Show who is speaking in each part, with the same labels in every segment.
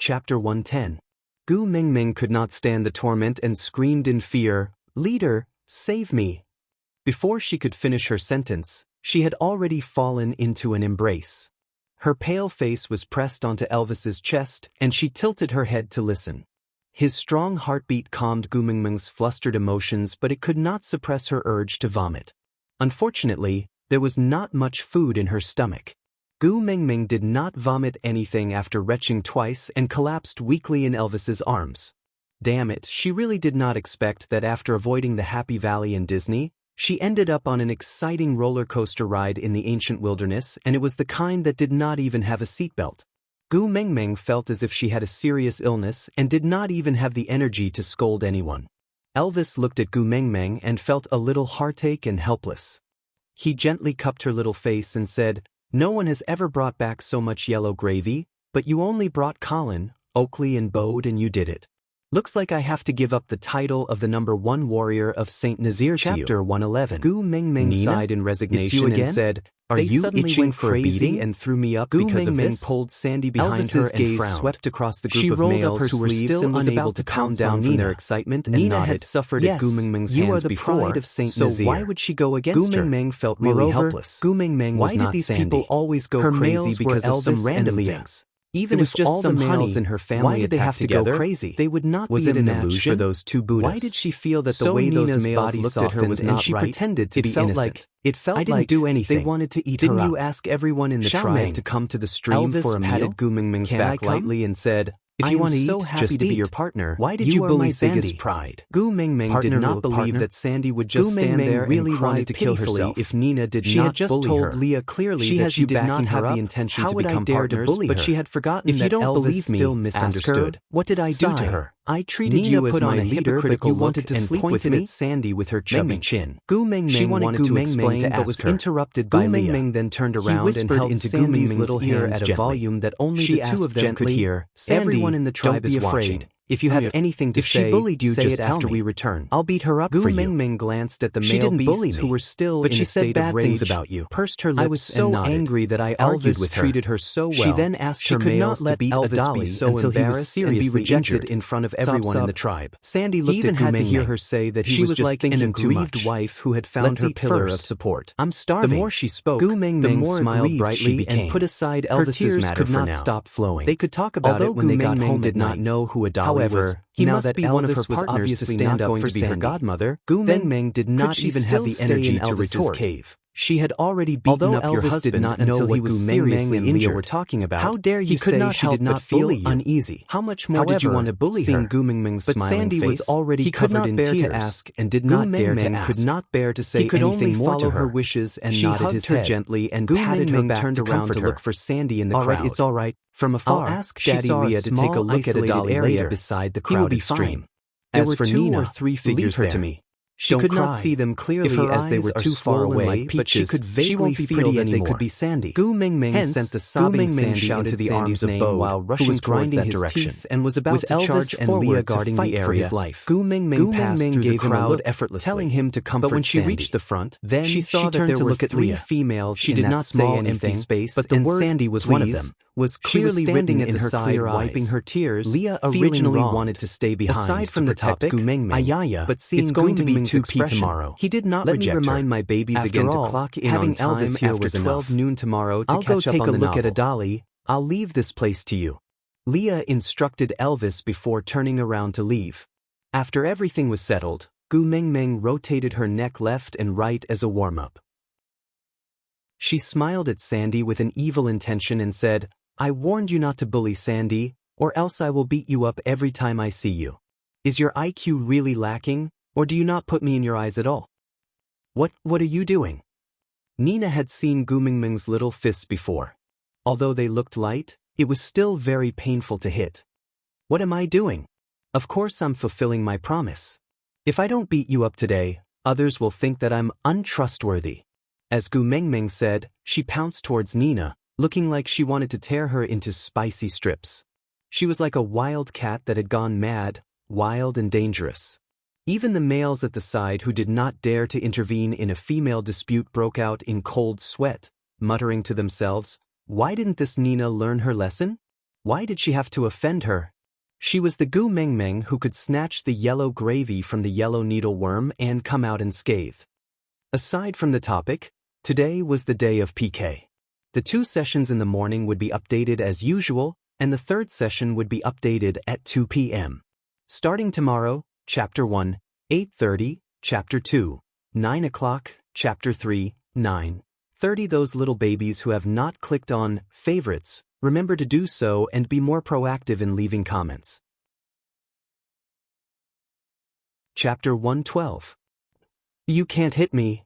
Speaker 1: Chapter 110. Gu Mingming could not stand the torment and screamed in fear, "Leader, save me!" Before she could finish her sentence, she had already fallen into an embrace. Her pale face was pressed onto Elvis's chest, and she tilted her head to listen. His strong heartbeat calmed Gu Mingming's flustered emotions, but it could not suppress her urge to vomit. Unfortunately, there was not much food in her stomach. Gu Mingming did not vomit anything after retching twice and collapsed weakly in Elvis's arms. Damn it, she really did not expect that after avoiding the Happy Valley in Disney, she ended up on an exciting roller coaster ride in the ancient wilderness, and it was the kind that did not even have a seatbelt. Gu Mingming felt as if she had a serious illness and did not even have the energy to scold anyone. Elvis looked at Gu Mingming and felt a little heartache and helpless. He gently cupped her little face and said, "No one has ever brought back so much yellow gravy, but you only brought Colin, Oakley and Bode, and you did it. Looks like I have to give up the title of the #1 warrior of Saint Nazir to you." Chapter 111. Gu Mingming sighed in resignation and said, "Are you itching for a beating?" and threw me up because of this. Pulled Sandy behind her and frowned. Swept across the group of males who were still unable to calm down from their excitement and Nina had suffered at Gu Mingming's hands before, so why would she go against her? Gu Mingming felt really helpless. Gu Mingming was not Sandy. Why did these people always go crazy because of some random things? Even if just some males in her family, why did they have to go crazy? They would not be a match for those two Buddhas. Why did she feel that the way those males looked at her was not right? And she pretended to be innocent. It felt like I didn't do anything. They wanted to eat her up. Didn't you ask everyone in the tribe to come to the stream for a meal? Elvis patted Gu Mingming's back lightly and said, "If you want to eat, just to be your partner. Why did you bully Sandy?" Pride. Gu Mingming did not believe that Sandy would just stand there and cry to kill herself if Nina did not bully her. She had just told Leah clearly that she did not have the intention to become partners, but she had forgotten that Elvis still misunderstood. What did I do to her? I treated you as my leader, but you wanted to sleep with me? Sandy with her chubby chin. Gu Mingming wanted to explain but was interrupted by Leah. Gu Mingming then turned around and held into Sandy's little ear at a volume that only the two of them could hear. "Everyone in the tribe is watching. If you have anything to say, she bullied you, just after we return. I'll beat her up for you." Gu Mingming glanced at the male beasts who were still in a state of rage, things about you. Pursed her lips. I was so angry that I argued with her. Treated her so well. She then asked her males to beat Elvis until he was seriously rejected in front of everyone in the tribe. Sandy looked at Gu Mingming. He even had to hear her say that he was like an aggrieved wife who had found her pillar of support. "I'm starving." The more she spoke, Gu Mingming smiled brightly and put aside Elvis's matter for now. Her tears could not stop flowing. They could talk about it when they got home. Did not know who Adali was. He must be one of her partners to stand up to be her godmother. Gu Mingming did not even have the energy to retort. Cave. She had already beaten up your husband did not know what Gu Mingming and Leah were talking about. How dare you say she did not feel uneasy? How much more did you want to bully her? Seeing Gu Mingming's smiling face, was already covered in tears. To ask and did not dare to ask. Could not bear to say anything more to her wishes and nodded his head gently and patted her back, turned around to look for Sandy in the crowd. "All right, it's all right." From afar, I'll ask Daddy Leah to take a look at a dolly area beside the crowded stream. As for Nina, 2 or 3 figures there. To me. She could not see them clearly as they were too far away, but she could vaguely feel that they could be Sandy. Gu Mingming sent the sobbing Sandy into the arms of Bode, while rushing towards that direction, and was about to charge and Leah guarding the area for his life. Gu Mingming passed through the crowd effortlessly, telling him to comfort Sandy. But when she reached the front, then she saw that there were 3 females in that small empty space, but the word Sandy was one of them. Was clearly standing at the side, wiping her tears. Leah originally wanted to stay behind. Aside from the topic, Gu Mingming, but seeing it's going to be 2 p.m. tomorrow. He did not reject her. Let me remind my babies again to clock in on time. Elvis here after 12 noon tomorrow to catch up on the novel. I'll go take a look at a dolly. I'll leave this place to you. Leah instructed Elvis before turning around to leave. After everything was settled, Gu Mingming rotated her neck left and right as a warm-up. She smiled at Sandy with an evil intention and said, "I warned you not to bully Sandy, or else I will beat you up every time I see you. Is your IQ really lacking, or do you not put me in your eyes at all? What are you doing?" Nina had seen Gu Mingming's little fists before. Although they looked light, it was still very painful to hit. "What am I doing? Of course I'm fulfilling my promise. If I don't beat you up today, others will think that I'm untrustworthy." As Gu Mingming said, she pounced towards Nina, looking like she wanted to tear her into spicy strips. She was like a wild cat that had gone mad, wild and dangerous. Even the males at the side who did not dare to intervene in a female dispute broke out in cold sweat, muttering to themselves, "Why didn't this Nina learn her lesson?" Why did she have to offend her? She was the Gu Mengmeng who could snatch the yellow gravy from the yellow needleworm and come out unscathed. Aside from the topic, today was the day of PK. The 2 sessions in the morning would be updated as usual, and the 3rd session would be updated at 2 p.m. Starting tomorrow, Chapter 1, 8:30, Chapter 2, 9 o'clock, Chapter 3, 9:30. Those little babies who have not clicked on favorites, remember to do so and be more proactive in leaving comments. Chapter 112. You can't hit me.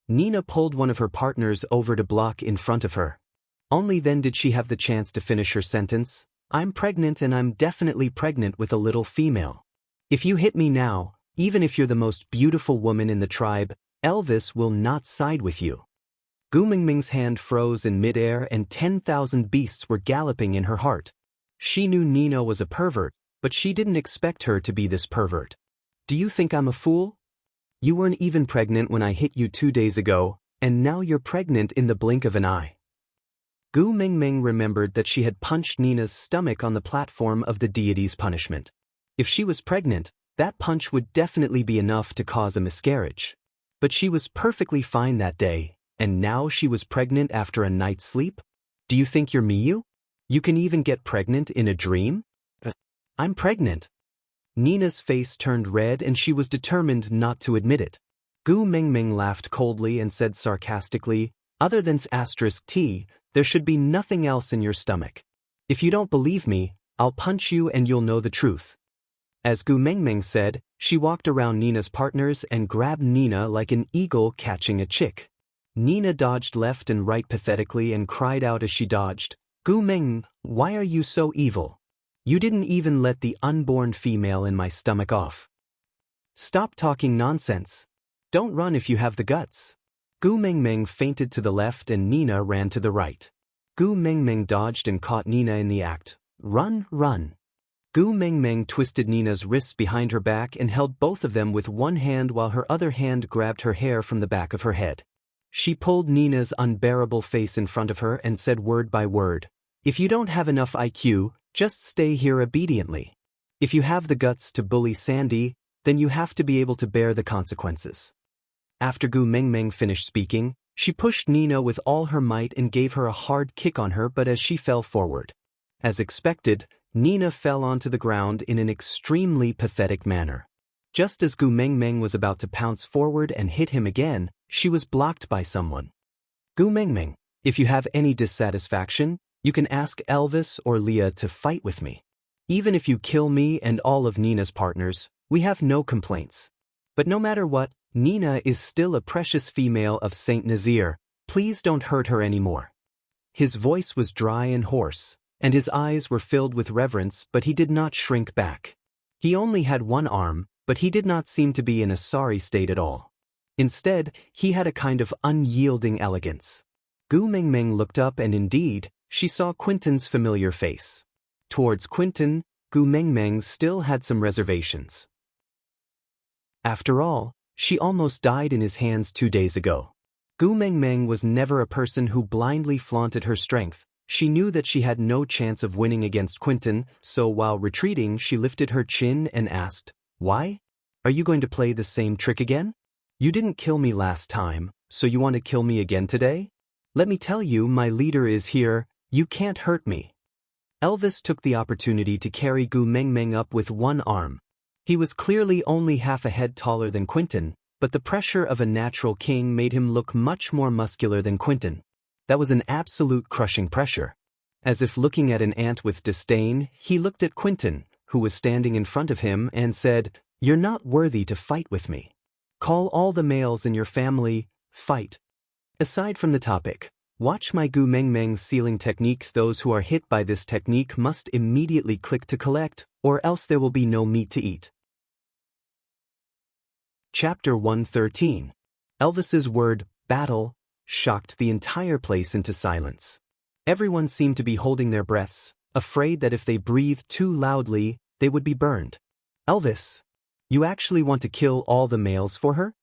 Speaker 1: Nina pulled one of her partners over to block in front of her. Only then did she have the chance to finish her sentence. I'm pregnant and I'm definitely pregnant with a little female. If you hit me now, even if you're the most beautiful woman in the tribe, Elvis will not side with you. Gu Mingming's hand froze in midair and 10,000 beasts were galloping in her heart. She knew Nina was a pervert, but she didn't expect her to be this pervert. Do you think I'm a fool? You weren't even pregnant when I hit you 2 days ago, and now you're pregnant in the blink of an eye. Gu Mingming remembered that she had punched Nina's stomach on the platform of the deity's punishment. If she was pregnant, that punch would definitely be enough to cause a miscarriage. But she was perfectly fine that day, and now she was pregnant after a night's sleep? Do you think you're Miyu? You can even get pregnant in a dream? I'm pregnant. Nina's face turned red and she was determined not to admit it. Gu Mingming laughed coldly and said sarcastically, other than *T, there should be nothing else in your stomach. If you don't believe me, I'll punch you and you'll know the truth. As Gu Mingming said, she walked around Nina's partners and grabbed Nina like an eagle catching a chick. Nina dodged left and right pathetically and cried out as she dodged, Gu Ming, why are you so evil? You didn't even let the unborn female in my stomach off. Stop talking nonsense. Don't run if you have the guts. Gu Mingming feinted to the left and Nina ran to the right. Gu Mingming dodged and caught Nina in the act. Run, run. Gu Mingming twisted Nina's wrists behind her back and held both of them with one hand while her other hand grabbed her hair from the back of her head. She pulled Nina's unbearable face in front of her and said word by word, if you don't have enough IQ, just stay here obediently. If you have the guts to bully Sandy, then you have to be able to bear the consequences. After Gu Mingming finished speaking, she pushed Nina with all her might and gave her a hard kick on her, but as she fell forward. As expected, Nina fell onto the ground in an extremely pathetic manner. Just as Gu Mingming was about to pounce forward and hit him again, she was blocked by someone. Gu Mingming, if you have any dissatisfaction, you can ask Elvis or Leah to fight with me. Even if you kill me and all of Nina's partners, we have no complaints. But no matter what, Nina is still a precious female of Saint Nazir. Please don't hurt her anymore. His voice was dry and hoarse, and his eyes were filled with reverence, but he did not shrink back. He only had one arm, but he did not seem to be in a sorry state at all. Instead, he had a kind of unyielding elegance. Gu Mingming looked up and indeed, she saw Quentin's familiar face. Towards Quentin, Gu Mingming still had some reservations. After all, she almost died in his hands 2 days ago. Gu Mingming was never a person who blindly flaunted her strength. She knew that she had no chance of winning against Quentin, so while retreating she lifted her chin and asked, why? Are you going to play the same trick again? You didn't kill me last time, so you want to kill me again today? Let me tell you, my leader is here. You can't hurt me. Elvis took the opportunity to carry Gu Mingming up with one arm. He was clearly only half a head taller than Quentin, but the pressure of a natural king made him look much more muscular than Quentin. That was an absolute crushing pressure. As if looking at an ant with disdain, he looked at Quentin, who was standing in front of him, and said, You're not worthy to fight with me. Call all the males in your family, fight. Aside from the topic, watch my Gu Mingming sealing technique. Those who are hit by this technique must immediately click to collect, or else there will be no meat to eat. Chapter 113. Elvis's word, battle, shocked the entire place into silence. Everyone seemed to be holding their breaths, afraid that if they breathed too loudly, they would be burned. Elvis, you actually want to kill all the males for her?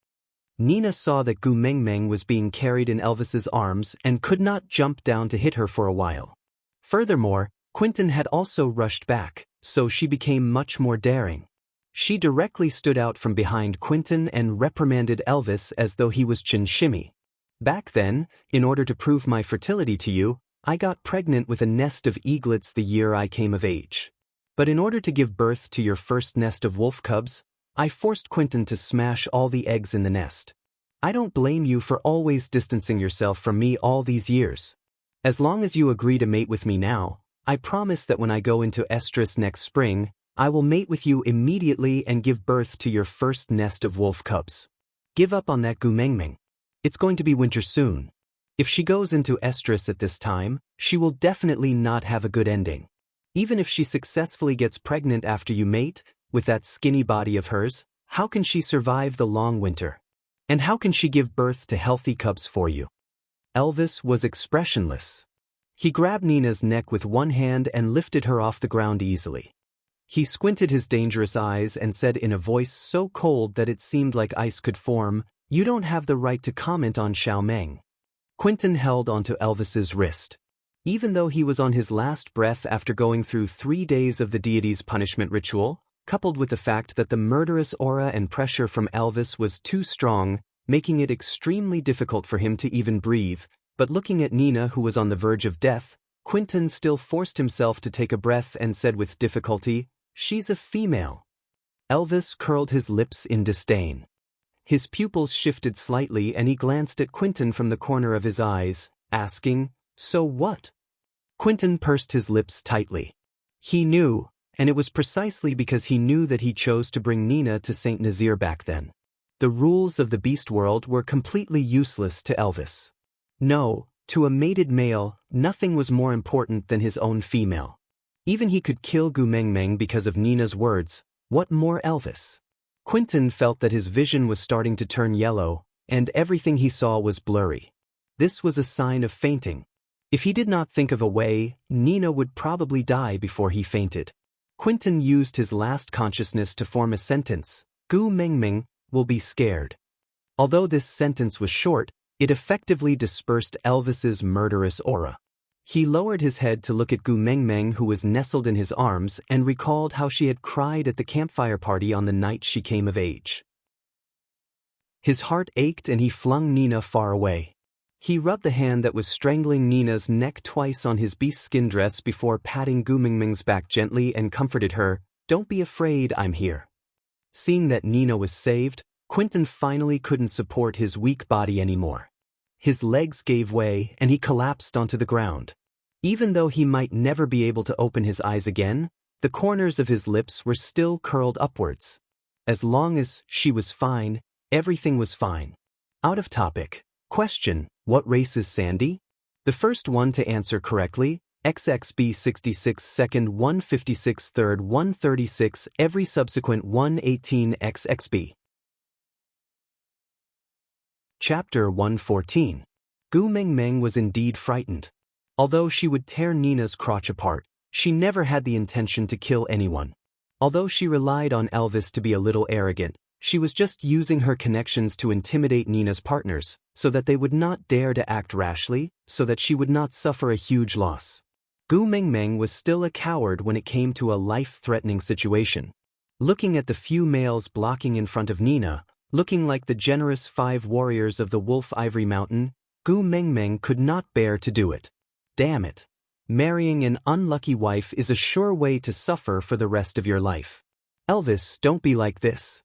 Speaker 1: Nina saw that Gu Mingming was being carried in Elvis's arms and could not jump down to hit her for a while. Furthermore, Quentin had also rushed back, so she became much more daring. She directly stood out from behind Quentin and reprimanded Elvis as though he was Chinshimi. Back then, in order to prove my fertility to you, I got pregnant with a nest of eaglets the year I came of age. But in order to give birth to your first nest of wolf cubs, I forced Quentin to smash all the eggs in the nest. I don't blame you for always distancing yourself from me all these years. As long as you agree to mate with me now, I promise that when I go into estrus next spring, I will mate with you immediately and give birth to your first nest of wolf cubs. Give up on that Gumengmeng. It's going to be winter soon. If she goes into estrus at this time, she will definitely not have a good ending. Even if she successfully gets pregnant after you mate, with that skinny body of hers, how can she survive the long winter? And how can she give birth to healthy cubs for you? Elvis was expressionless. He grabbed Nina's neck with one hand and lifted her off the ground easily. He squinted his dangerous eyes and said in a voice so cold that it seemed like ice could form, "You don't have the right to comment on Xiaomeng." Quentin held onto Elvis's wrist. Even though he was on his last breath after going through 3 days of the deity's punishment ritual, coupled with the fact that the murderous aura and pressure from Elvis was too strong, making it extremely difficult for him to even breathe, but looking at Nina who was on the verge of death, Quentin still forced himself to take a breath and said with difficulty, "She's a female." Elvis curled his lips in disdain. His pupils shifted slightly and he glanced at Quentin from the corner of his eyes, asking, "So what?" Quentin pursed his lips tightly. He knew, and it was precisely because he knew that he chose to bring Nina to St. Nazir back then. The rules of the beast world were completely useless to Elvis. No, to a mated male, nothing was more important than his own female. Even he could kill Gumengmeng because of Nina's words. What more Elvis? Quentin felt that his vision was starting to turn yellow, and everything he saw was blurry. This was a sign of fainting. If he did not think of a way, Nina would probably die before he fainted. Quentin used his last consciousness to form a sentence, "Gumengmeng will be scared." Although this sentence was short, it effectively dispersed Elvis's murderous aura. He lowered his head to look at Gumengmeng who was nestled in his arms and recalled how she had cried at the campfire party on the night she came of age. His heart ached and he flung Nina far away. He rubbed the hand that was strangling Nina's neck twice on his beast skin dress before patting Gumengmeng's back gently and comforted her, "Don't be afraid, I'm here." Seeing that Nina was saved, Quentin finally couldn't support his weak body anymore. His legs gave way and he collapsed onto the ground. Even though he might never be able to open his eyes again, the corners of his lips were still curled upwards. As long as she was fine, everything was fine. Out of topic. Question: what race is Sandy? The first one to answer correctly, XXB 66 second 156 third 136, every subsequent 118 XXB. Chapter 114. Gumengmeng was indeed frightened. Although she would tear Nina's crotch apart, she never had the intention to kill anyone. Although she relied on Elvis to be a little arrogant, she was just using her connections to intimidate Nina's partners, so that they would not dare to act rashly, so that she would not suffer a huge loss. Gumengmeng was still a coward when it came to a life-threatening situation. Looking at the few males blocking in front of Nina, looking like the generous 5 warriors of the Wolf Ivory Mountain, Gumengmeng could not bear to do it. Damn it. Marrying an unlucky wife is a sure way to suffer for the rest of your life. Elvis, don't be like this.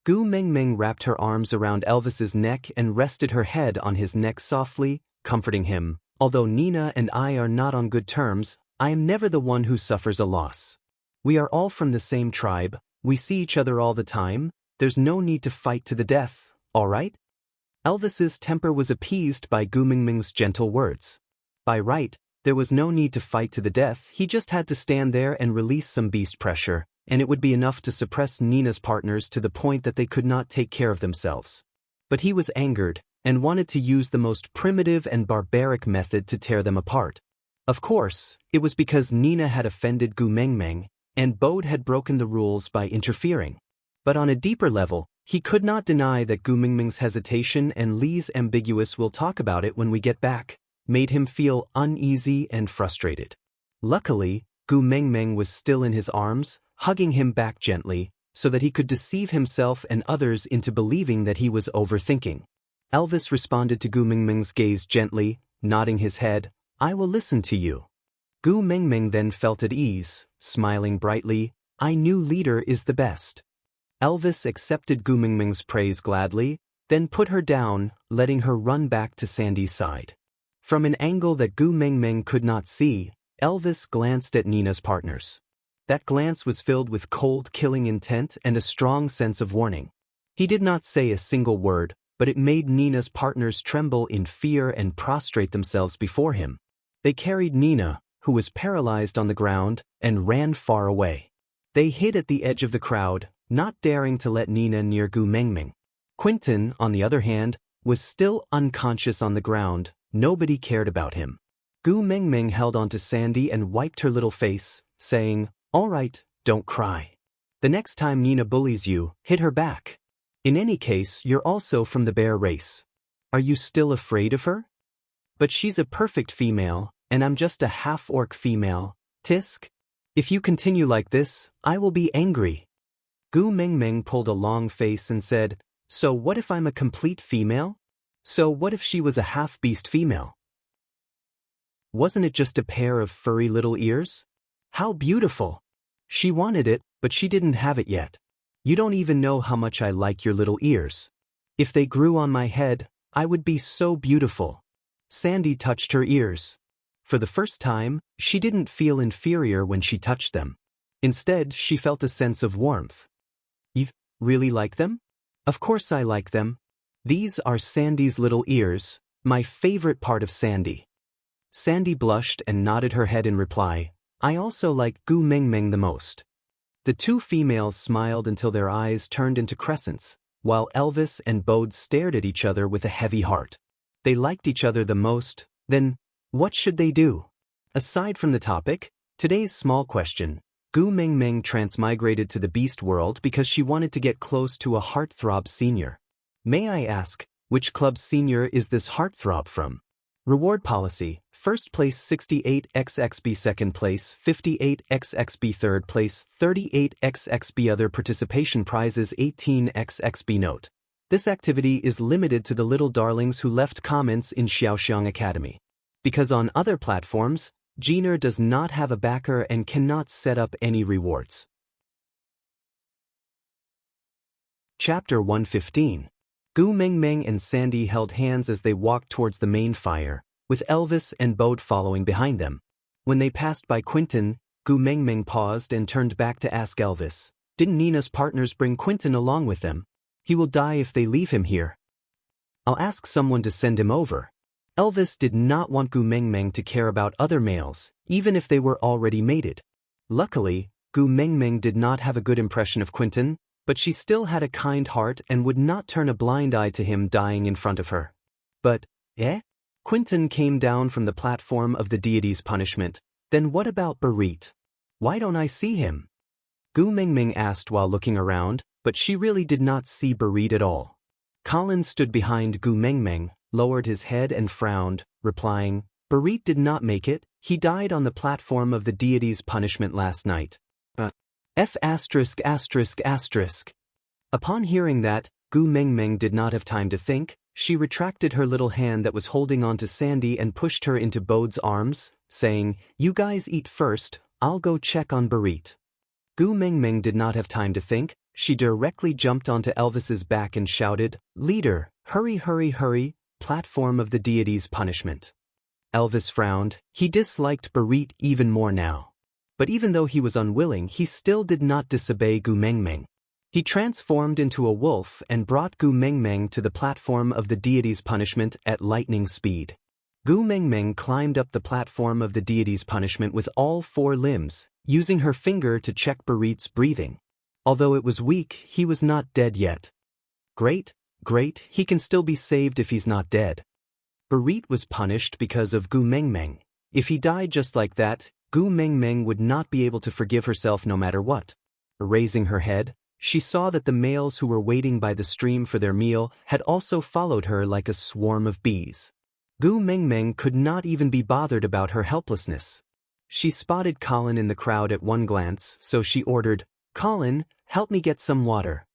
Speaker 1: Gumengmeng wrapped her arms around Elvis's neck and rested her head on his neck softly, comforting him. Although Nina and I are not on good terms, I am never the one who suffers a loss. We are all from the same tribe, we see each other all the time, there's no need to fight to the death, all right? Elvis's temper was appeased by Gumengmeng's gentle words. By right, there was no need to fight to the death, he just had to stand there and release some beast pressure, and it would be enough to suppress Nina's partners to the point that they could not take care of themselves. But he was angered, and wanted to use the most primitive and barbaric method to tear them apart. Of course, it was because Nina had offended Gumengmeng, and Bode had broken the rules by interfering. But on a deeper level, he could not deny that Gumengmeng's hesitation and Li's ambiguous "we'll talk about it when we get back" made him feel uneasy and frustrated. Luckily, Gu Mengmeng was still in his arms, hugging him back gently, so that he could deceive himself and others into believing that he was overthinking. Elvis responded to Gu Mengmeng's gaze gently, nodding his head. "I will listen to you." Gu Mengmeng then felt at ease, smiling brightly. "I knew leader is the best." Elvis accepted Gu Mengmeng's praise gladly, then put her down, letting her run back to Sandy's side. From an angle that Gu Mengmeng could not see, Elvis glanced at Nina's partners. That glance was filled with cold, killing intent and a strong sense of warning. He did not say a single word, but it made Nina's partners tremble in fear and prostrate themselves before him. They carried Nina, who was paralyzed on the ground, and ran far away. They hid at the edge of the crowd, not daring to let Nina near Gu Mengmeng. Quentin, on the other hand, was still unconscious on the ground. Nobody cared about him. Gu Mengmeng held onto Sandy and wiped her little face, saying, "All right, don't cry. The next time Nina bullies you, hit her back. In any case, you're also from the bear race. Are you still afraid of her? But she's a perfect female, and I'm just a half-orc female. Tisk? If you continue like this, I will be angry." Gu Mengmeng pulled a long face and said, "So what if I'm a complete female? So what if she was a half-beast female? Wasn't it just a pair of furry little ears? How beautiful! She wanted it, but she didn't have it yet. You don't even know how much I like your little ears. If they grew on my head, I would be so beautiful." Sandy touched her ears. For the first time, she didn't feel inferior when she touched them. Instead, she felt a sense of warmth. "You really like them?" "Of course I like them. These are Sandy's little ears, my favorite part of Sandy." Sandy blushed and nodded her head in reply. "I also like Gu Mengmeng the most." The two females smiled until their eyes turned into crescents, while Elvis and Bode stared at each other with a heavy heart. They liked each other the most. Then, what should they do? Aside from the topic, today's small question: Gu Mengmeng transmigrated to the beast world because she wanted to get close to a heartthrob senior. May I ask, which club senior is this heartthrob from? Reward policy: first place 68xxb, second place 58xxb, third place 38xxb. Other participation prizes 18xxb. Note: this activity is limited to the little darlings who left comments in Xiaoxiang Academy. Because on other platforms, Giner does not have a backer and cannot set up any rewards. Chapter 115. Gu Mengmeng and Sandy held hands as they walked towards the main fire, with Elvis and Bode following behind them. When they passed by Quentin, Gu Mengmeng paused and turned back to ask Elvis, "Didn't Nina's partners bring Quentin along with them? He will die if they leave him here. I'll ask someone to send him over." Elvis did not want Gu Mengmeng to care about other males, even if they were already mated. Luckily, Gu Mengmeng did not have a good impression of Quentin, but she still had a kind heart and would not turn a blind eye to him dying in front of her. But, Quentin came down from the platform of the deity's punishment. Then what about Barit? Why don't I see him? Gu Mengmeng asked while looking around, but she really did not see Barit at all. Colin stood behind Gu Mengmeng, lowered his head and frowned, replying, "Barit did not make it. He died on the platform of the deity's punishment last night." F******. Upon hearing that, Gu Mengmeng did not have time to think. She retracted her little hand that was holding on to Sandy and pushed her into Bode's arms, saying, "You guys eat first, I'll go check on Barit." Gu Mengmeng did not have time to think. She directly jumped onto Elvis's back and shouted, "Leader, hurry, hurry, hurry, platform of the deity's punishment." Elvis frowned. He disliked Barit even more now. But even though he was unwilling, he still did not disobey Gu Mengmeng. He transformed into a wolf and brought Gu Mengmeng to the platform of the deity's punishment at lightning speed. Gu Mengmeng climbed up the platform of the deity's punishment with all four limbs, using her finger to check Barit's breathing. Although it was weak, he was not dead yet. Great, he can still be saved if he's not dead. Barit was punished because of Gu Mengmeng. If he died just like that, Gu Mengmeng would not be able to forgive herself no matter what. Raising her head, she saw that the males who were waiting by the stream for their meal had also followed her like a swarm of bees. Gu Mengmeng could not even be bothered about her helplessness. She spotted Colin in the crowd at one glance, so she ordered, "Colin, help me get some water."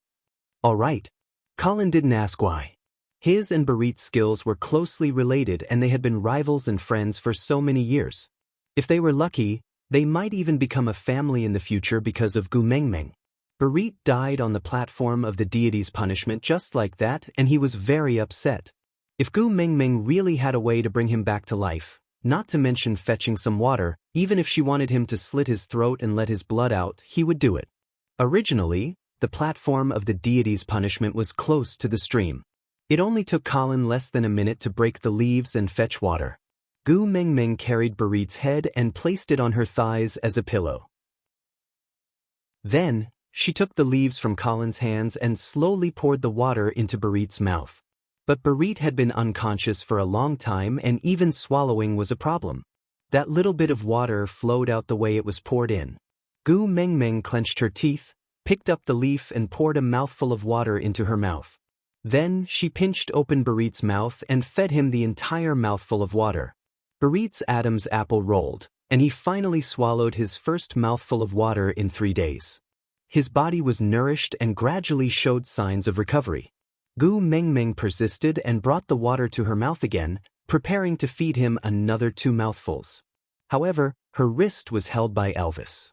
Speaker 1: "All right." Colin didn't ask why. His and Barit's skills were closely related and they had been rivals and friends for so many years. If they were lucky, they might even become a family in the future because of Gu Mengmeng. Barit died on the platform of the deity's punishment just like that, and he was very upset. If Gu Mengmeng really had a way to bring him back to life, not to mention fetching some water, even if she wanted him to slit his throat and let his blood out, he would do it. Originally, the platform of the deity's punishment was close to the stream. It only took Colin less than a minute to break the leaves and fetch water. Gu Mengmeng carried Barit's head and placed it on her thighs as a pillow. Then, she took the leaves from Colin's hands and slowly poured the water into Barit's mouth. But Barit had been unconscious for a long time and even swallowing was a problem. That little bit of water flowed out the way it was poured in. Gu Mengmeng clenched her teeth, picked up the leaf and poured a mouthful of water into her mouth. Then, she pinched open Barit's mouth and fed him the entire mouthful of water. Barit's Adam's apple rolled, and he finally swallowed his first mouthful of water in 3 days. His body was nourished and gradually showed signs of recovery. Gu Mengmeng persisted and brought the water to her mouth again, preparing to feed him another 2 mouthfuls. However, her wrist was held by Elvis.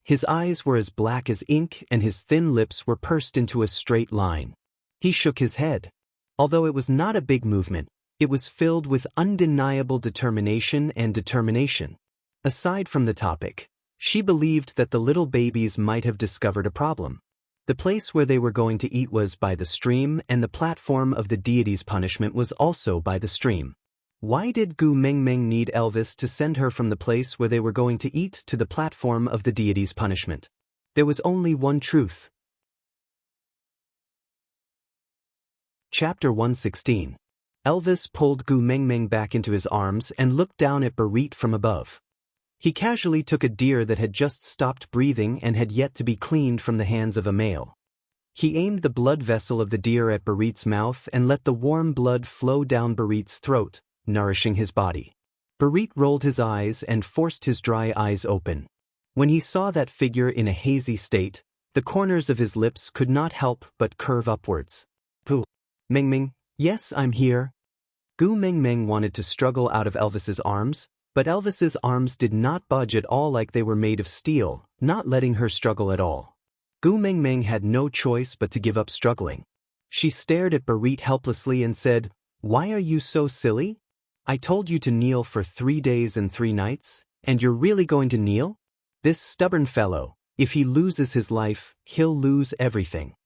Speaker 1: His eyes were as black as ink and his thin lips were pursed into a straight line. He shook his head. Although it was not a big movement, it was filled with undeniable determination and determination. Aside from the topic, she believed that the little babies might have discovered a problem. The place where they were going to eat was by the stream and the platform of the deity's punishment was also by the stream. Why did Gu Mengmeng need Elvis to send her from the place where they were going to eat to the platform of the deity's punishment? There was only one truth. Chapter 116. Elvis pulled Gu Mengmeng back into his arms and looked down at Barit from above. He casually took a deer that had just stopped breathing and had yet to be cleaned from the hands of a male. He aimed the blood vessel of the deer at Barit's mouth and let the warm blood flow down Barit's throat, nourishing his body. Barit rolled his eyes and forced his dry eyes open. When he saw that figure in a hazy state, the corners of his lips could not help but curve upwards. "Gu Mengmeng, yes, I'm here." Gu Mengmeng wanted to struggle out of Elvis's arms, but Elvis's arms did not budge at all like they were made of steel, not letting her struggle at all. Gu Mengmeng had no choice but to give up struggling. She stared at Barit helplessly and said, "Why are you so silly? I told you to kneel for 3 days and 3 nights, and you're really going to kneel? This stubborn fellow, if he loses his life, he'll lose everything.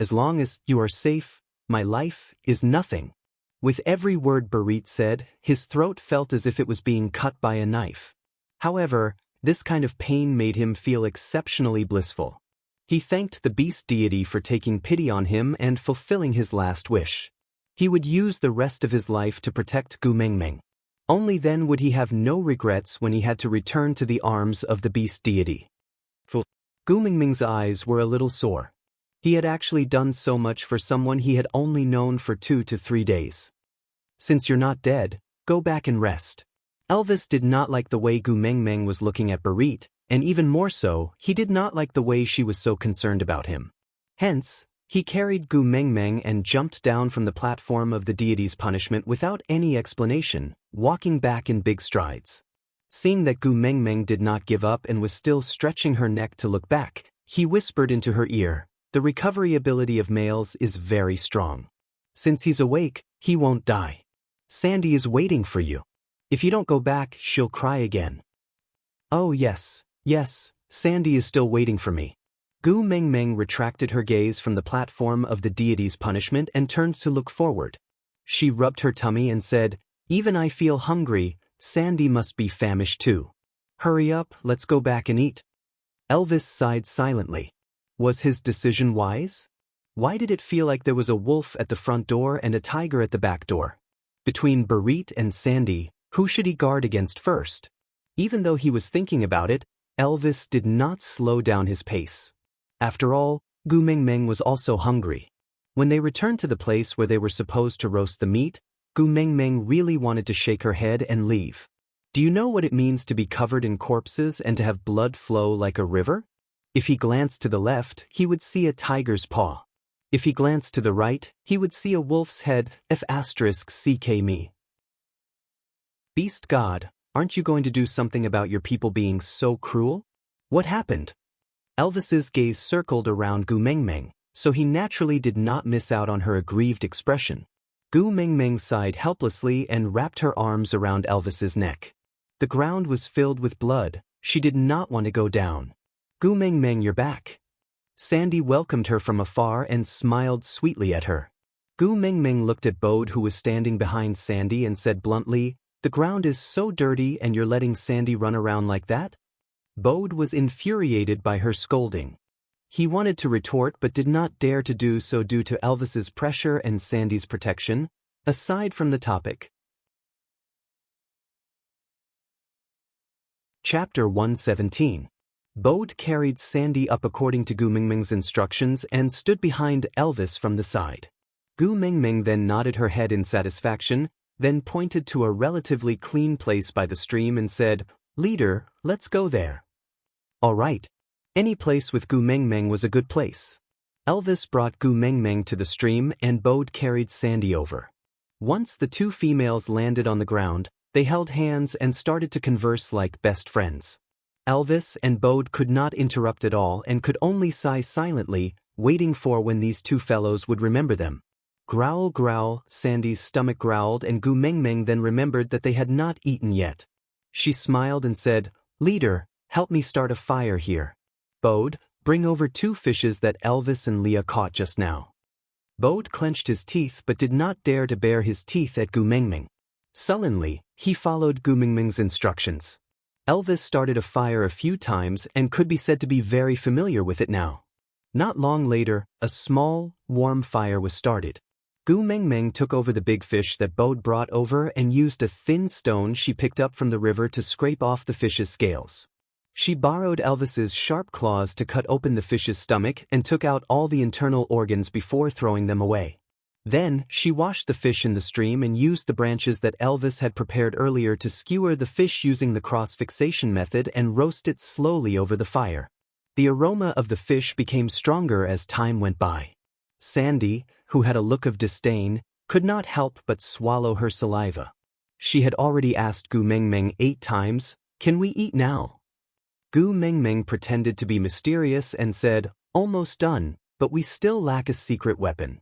Speaker 1: As long as you are safe, my life is nothing." With every word Barit said, his throat felt as if it was being cut by a knife. However, this kind of pain made him feel exceptionally blissful. He thanked the beast deity for taking pity on him and fulfilling his last wish. He would use the rest of his life to protect Gu Mengmeng. Only then would he have no regrets when he had to return to the arms of the beast deity. Gu Mengmeng's eyes were a little sore. He had actually done so much for someone he had only known for 2 to 3 days. "Since you're not dead, go back and rest." Elvis did not like the way Gu Mengmeng was looking at Barit, and even more so, he did not like the way she was so concerned about him. Hence, he carried Gu Mengmeng and jumped down from the platform of the deity's punishment without any explanation, walking back in big strides. Seeing that Gu Mengmeng did not give up and was still stretching her neck to look back, he whispered into her ear, "The recovery ability of males is very strong. Since he's awake, he won't die. Sandy is waiting for you. If you don't go back, she'll cry again." "Oh yes, Sandy is still waiting for me." Gu Mengmeng retracted her gaze from the platform of the deity's punishment and turned to look forward. She rubbed her tummy and said, "Even I feel hungry, Sandy must be famished too. Hurry up, let's go back and eat." Elvis sighed silently. Was his decision wise? Why did it feel like there was a wolf at the front door and a tiger at the back door? Between Barit and Sandy, who should he guard against first? Even though he was thinking about it, Elvis did not slow down his pace. After all, Gu Mengmeng was also hungry. When they returned to the place where they were supposed to roast the meat, Gu Mengmeng really wanted to shake her head and leave. Do you know what it means to be covered in corpses and to have blood flow like a river? If he glanced to the left, he would see a tiger's paw. If he glanced to the right, he would see a wolf's head, F***ck me. Beast God, aren't you going to do something about your people being so cruel? What happened? Elvis's gaze circled around Gu Mengmeng, so he naturally did not miss out on her aggrieved expression. Gu Mengmeng sighed helplessly and wrapped her arms around Elvis's neck. The ground was filled with blood. She did not want to go down. Gu Mengmeng, you're back. Sandy welcomed her from afar and smiled sweetly at her. Gu Mengmeng looked at Bode, who was standing behind Sandy, and said bluntly, "The ground is so dirty and you're letting Sandy run around like that?" Bode was infuriated by her scolding. He wanted to retort but did not dare to do so due to Elvis's pressure and Sandy's protection. Aside from the topic. Chapter 117. Bode carried Sandy up according to Gu Mengmeng's instructions and stood behind Elvis from the side. Gu Mengmeng then nodded her head in satisfaction, then pointed to a relatively clean place by the stream and said, "Leader, let's go there." All right. Any place with Gu Mengmeng was a good place. Elvis brought Gu Mengmeng to the stream and Bode carried Sandy over. Once the two females landed on the ground, they held hands and started to converse like best friends. Elvis and Bode could not interrupt at all and could only sigh silently, waiting for when these two fellows would remember them. Growl, growl, Sandy's stomach growled, and Gu Mengmeng then remembered that they had not eaten yet. She smiled and said, "Leader, help me start a fire here. Bode, bring over 2 fishes that Elvis and Leah caught just now." Bode clenched his teeth but did not dare to bare his teeth at Gu Mengmeng. Sullenly, he followed Gu Mengmeng's instructions. Elvis started a fire a few times and could be said to be very familiar with it now. Not long later, a small, warm fire was started. Gu Mengmeng took over the big fish that Bode brought over and used a thin stone she picked up from the river to scrape off the fish's scales. She borrowed Elvis's sharp claws to cut open the fish's stomach and took out all the internal organs before throwing them away. Then, she washed the fish in the stream and used the branches that Elvis had prepared earlier to skewer the fish using the cross-fixation method and roast it slowly over the fire. The aroma of the fish became stronger as time went by. Sandy, who had a look of disdain, could not help but swallow her saliva. She had already asked Gu Mengmeng 8 times, "Can we eat now?" Gu Mengmeng pretended to be mysterious and said, "Almost done, but we still lack a secret weapon."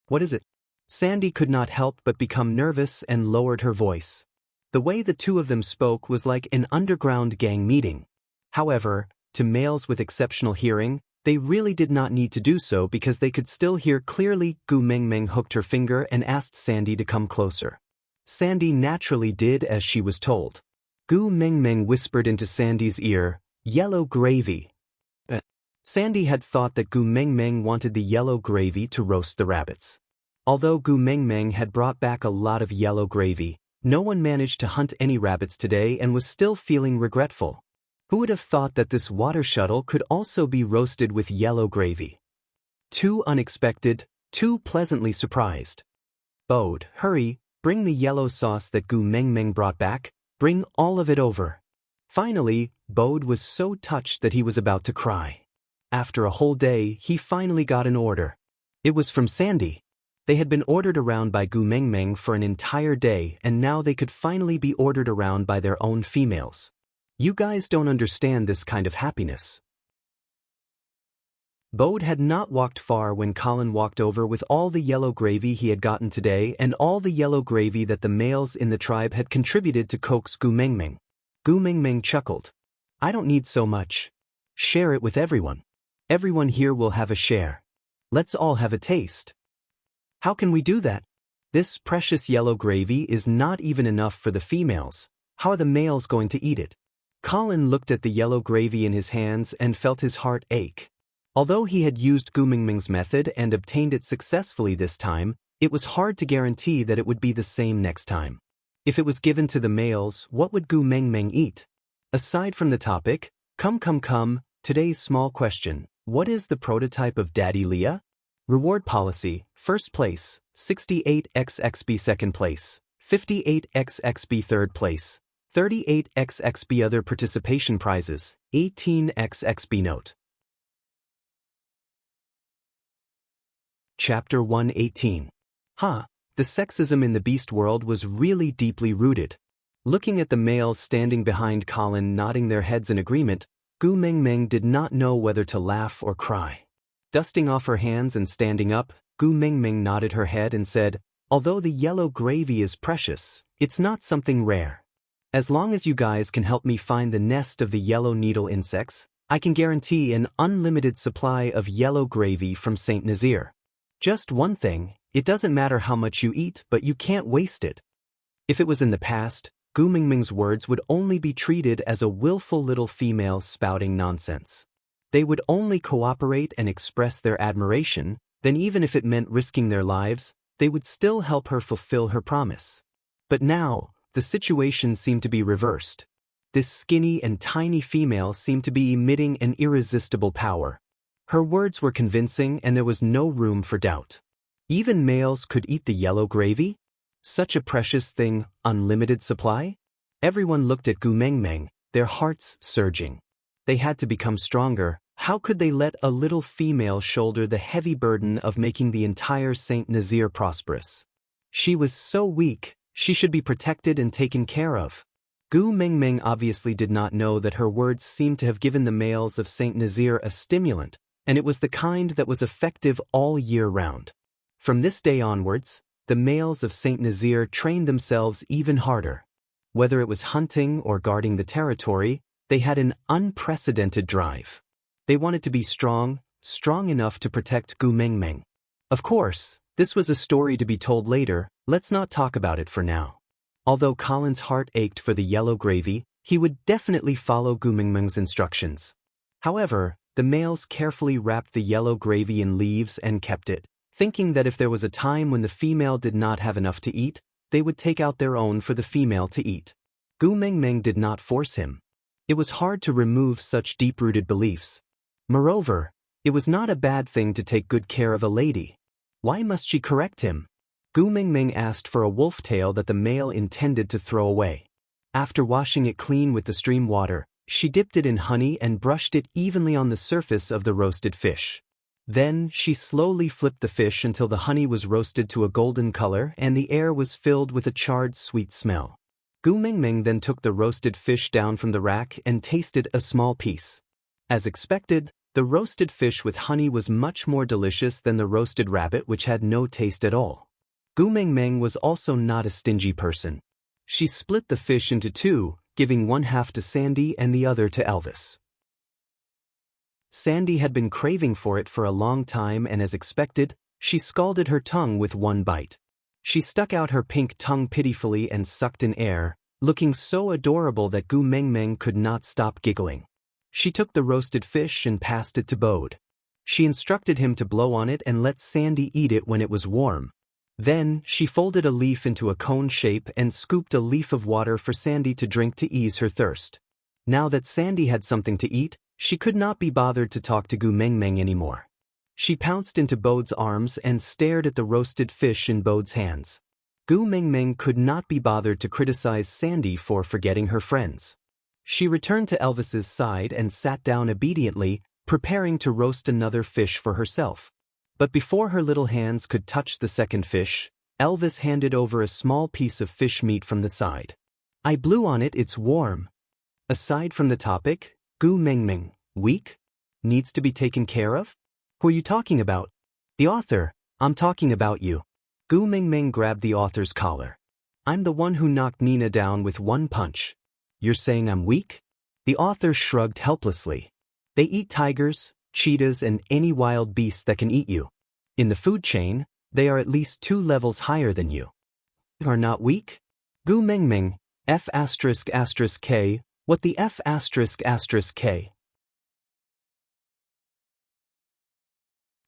Speaker 1: "What is it?" Sandy could not help but become nervous and lowered her voice. The way the two of them spoke was like an underground gang meeting. However, to males with exceptional hearing, they really did not need to do so because they could still hear clearly. Gu Mengmeng hooked her finger and asked Sandy to come closer. Sandy naturally did as she was told. Gu Mengmeng whispered into Sandy's ear, "Yellow gravy." Sandy had thought that Gu Mengmeng wanted the yellow gravy to roast the rabbits. Although Gu Mengmeng had brought back a lot of yellow gravy, no one managed to hunt any rabbits today and was still feeling regretful. Who would have thought that this water shuttle could also be roasted with yellow gravy? Too unexpected, too pleasantly surprised. Bode, hurry, bring the yellow sauce that Gu Mengmeng brought back, bring all of it over. Finally, Bode was so touched that he was about to cry. After a whole day, he finally got an order. It was from Sandy. They had been ordered around by Gu Mengmeng for an entire day, and now they could finally be ordered around by their own females. You guys don't understand this kind of happiness. Bode had not walked far when Colin walked over with all the yellow gravy he had gotten today and all the yellow gravy that the males in the tribe had contributed to coax Gu Mengmeng. Gu Mengmeng chuckled. "I don't need so much. Share it with everyone. Everyone here will have a share. Let's all have a taste." "How can we do that? This precious yellow gravy is not even enough for the females. How are the males going to eat it?" Colin looked at the yellow gravy in his hands and felt his heart ache. Although he had used Gu Mengmeng's method and obtained it successfully this time, it was hard to guarantee that it would be the same next time. If it was given to the males, what would Gu Mengmeng eat? Aside from the topic, come, today's small question: what is the prototype of Daddy Leah? Reward policy: first place, 68xxb; second place, 58xxb; third place, 38xxb Other participation prizes, 18xxb Note. Chapter 118. The sexism in the beast world was really deeply rooted. Looking at the males standing behind Colin nodding their heads in agreement, Gu Mengmeng did not know whether to laugh or cry. Dusting off her hands and standing up, Gu Mengmeng nodded her head and said, "Although the yellow gravy is precious, it's not something rare. As long as you guys can help me find the nest of the yellow needle insects, I can guarantee an unlimited supply of yellow gravy from Saint Nazir. Just one thing, it doesn't matter how much you eat, but you can't waste it." If it was in the past, Gu Mingming's words would only be treated as a willful little female spouting nonsense. They would only cooperate and express their admiration, then even if it meant risking their lives, they would still help her fulfill her promise. But now, the situation seemed to be reversed. This skinny and tiny female seemed to be emitting an irresistible power. Her words were convincing and there was no room for doubt. Even males could eat the yellow gravy? Such a precious thing, unlimited supply? Everyone looked at Gu Mengmeng, their hearts surging. They had to become stronger. How could they let a little female shoulder the heavy burden of making the entire Saint Nazir prosperous? She was so weak, she should be protected and taken care of. Gu Mengmeng obviously did not know that her words seemed to have given the males of Saint Nazir a stimulant, and it was the kind that was effective all year round. From this day onwards, the males of Saint Nazir trained themselves even harder. Whether it was hunting or guarding the territory, they had an unprecedented drive. They wanted to be strong enough to protect Gu Mengmeng. Of course, this was a story to be told later, let's not talk about it for now. Although Colin's heart ached for the yellow gravy, he would definitely follow Gu Mengmeng's instructions. However, the males carefully wrapped the yellow gravy in leaves and kept it, thinking that if there was a time when the female did not have enough to eat, they would take out their own for the female to eat. Gu Mengmeng did not force him. It was hard to remove such deep-rooted beliefs. Moreover, it was not a bad thing to take good care of a lady. Why must she correct him? Gu Mengmeng asked for a wolf tail that the male intended to throw away. After washing it clean with the stream water, she dipped it in honey and brushed it evenly on the surface of the roasted fish. Then, she slowly flipped the fish until the honey was roasted to a golden color and the air was filled with a charred sweet smell. Gu Mengmeng then took the roasted fish down from the rack and tasted a small piece. As expected, the roasted fish with honey was much more delicious than the roasted rabbit, which had no taste at all. Gu Mengmeng was also not a stingy person. She split the fish into two, giving one half to Sandy and the other to Elvis. Sandy had been craving for it for a long time and as expected, she scalded her tongue with one bite. She stuck out her pink tongue pitifully and sucked in air, looking so adorable that Gu Mengmeng could not stop giggling. She took the roasted fish and passed it to Bode. She instructed him to blow on it and let Sandy eat it when it was warm. Then, she folded a leaf into a cone shape and scooped a leaf of water for Sandy to drink to ease her thirst. Now that Sandy had something to eat, she could not be bothered to talk to Gu Mengmeng anymore. She pounced into Bode's arms and stared at the roasted fish in Bode's hands. Gu Mengmeng could not be bothered to criticize Sandy for forgetting her friends. She returned to Elvis's side and sat down obediently, preparing to roast another fish for herself. But before her little hands could touch the second fish, Elvis handed over a small piece of fish meat from the side. "I blew on it, it's warm." Aside from the topic, Gu Mengmeng, weak? Needs to be taken care of? Who are you talking about? The author, I'm talking about you. Gu Mengmeng grabbed the author's collar. I'm the one who knocked Nina down with one punch. You're saying I'm weak? The author shrugged helplessly. They eat tigers, cheetahs and any wild beast that can eat you. In the food chain, they are at least 2 levels higher than you. You are not weak? Gu Mengmeng, F***K, what the F***K?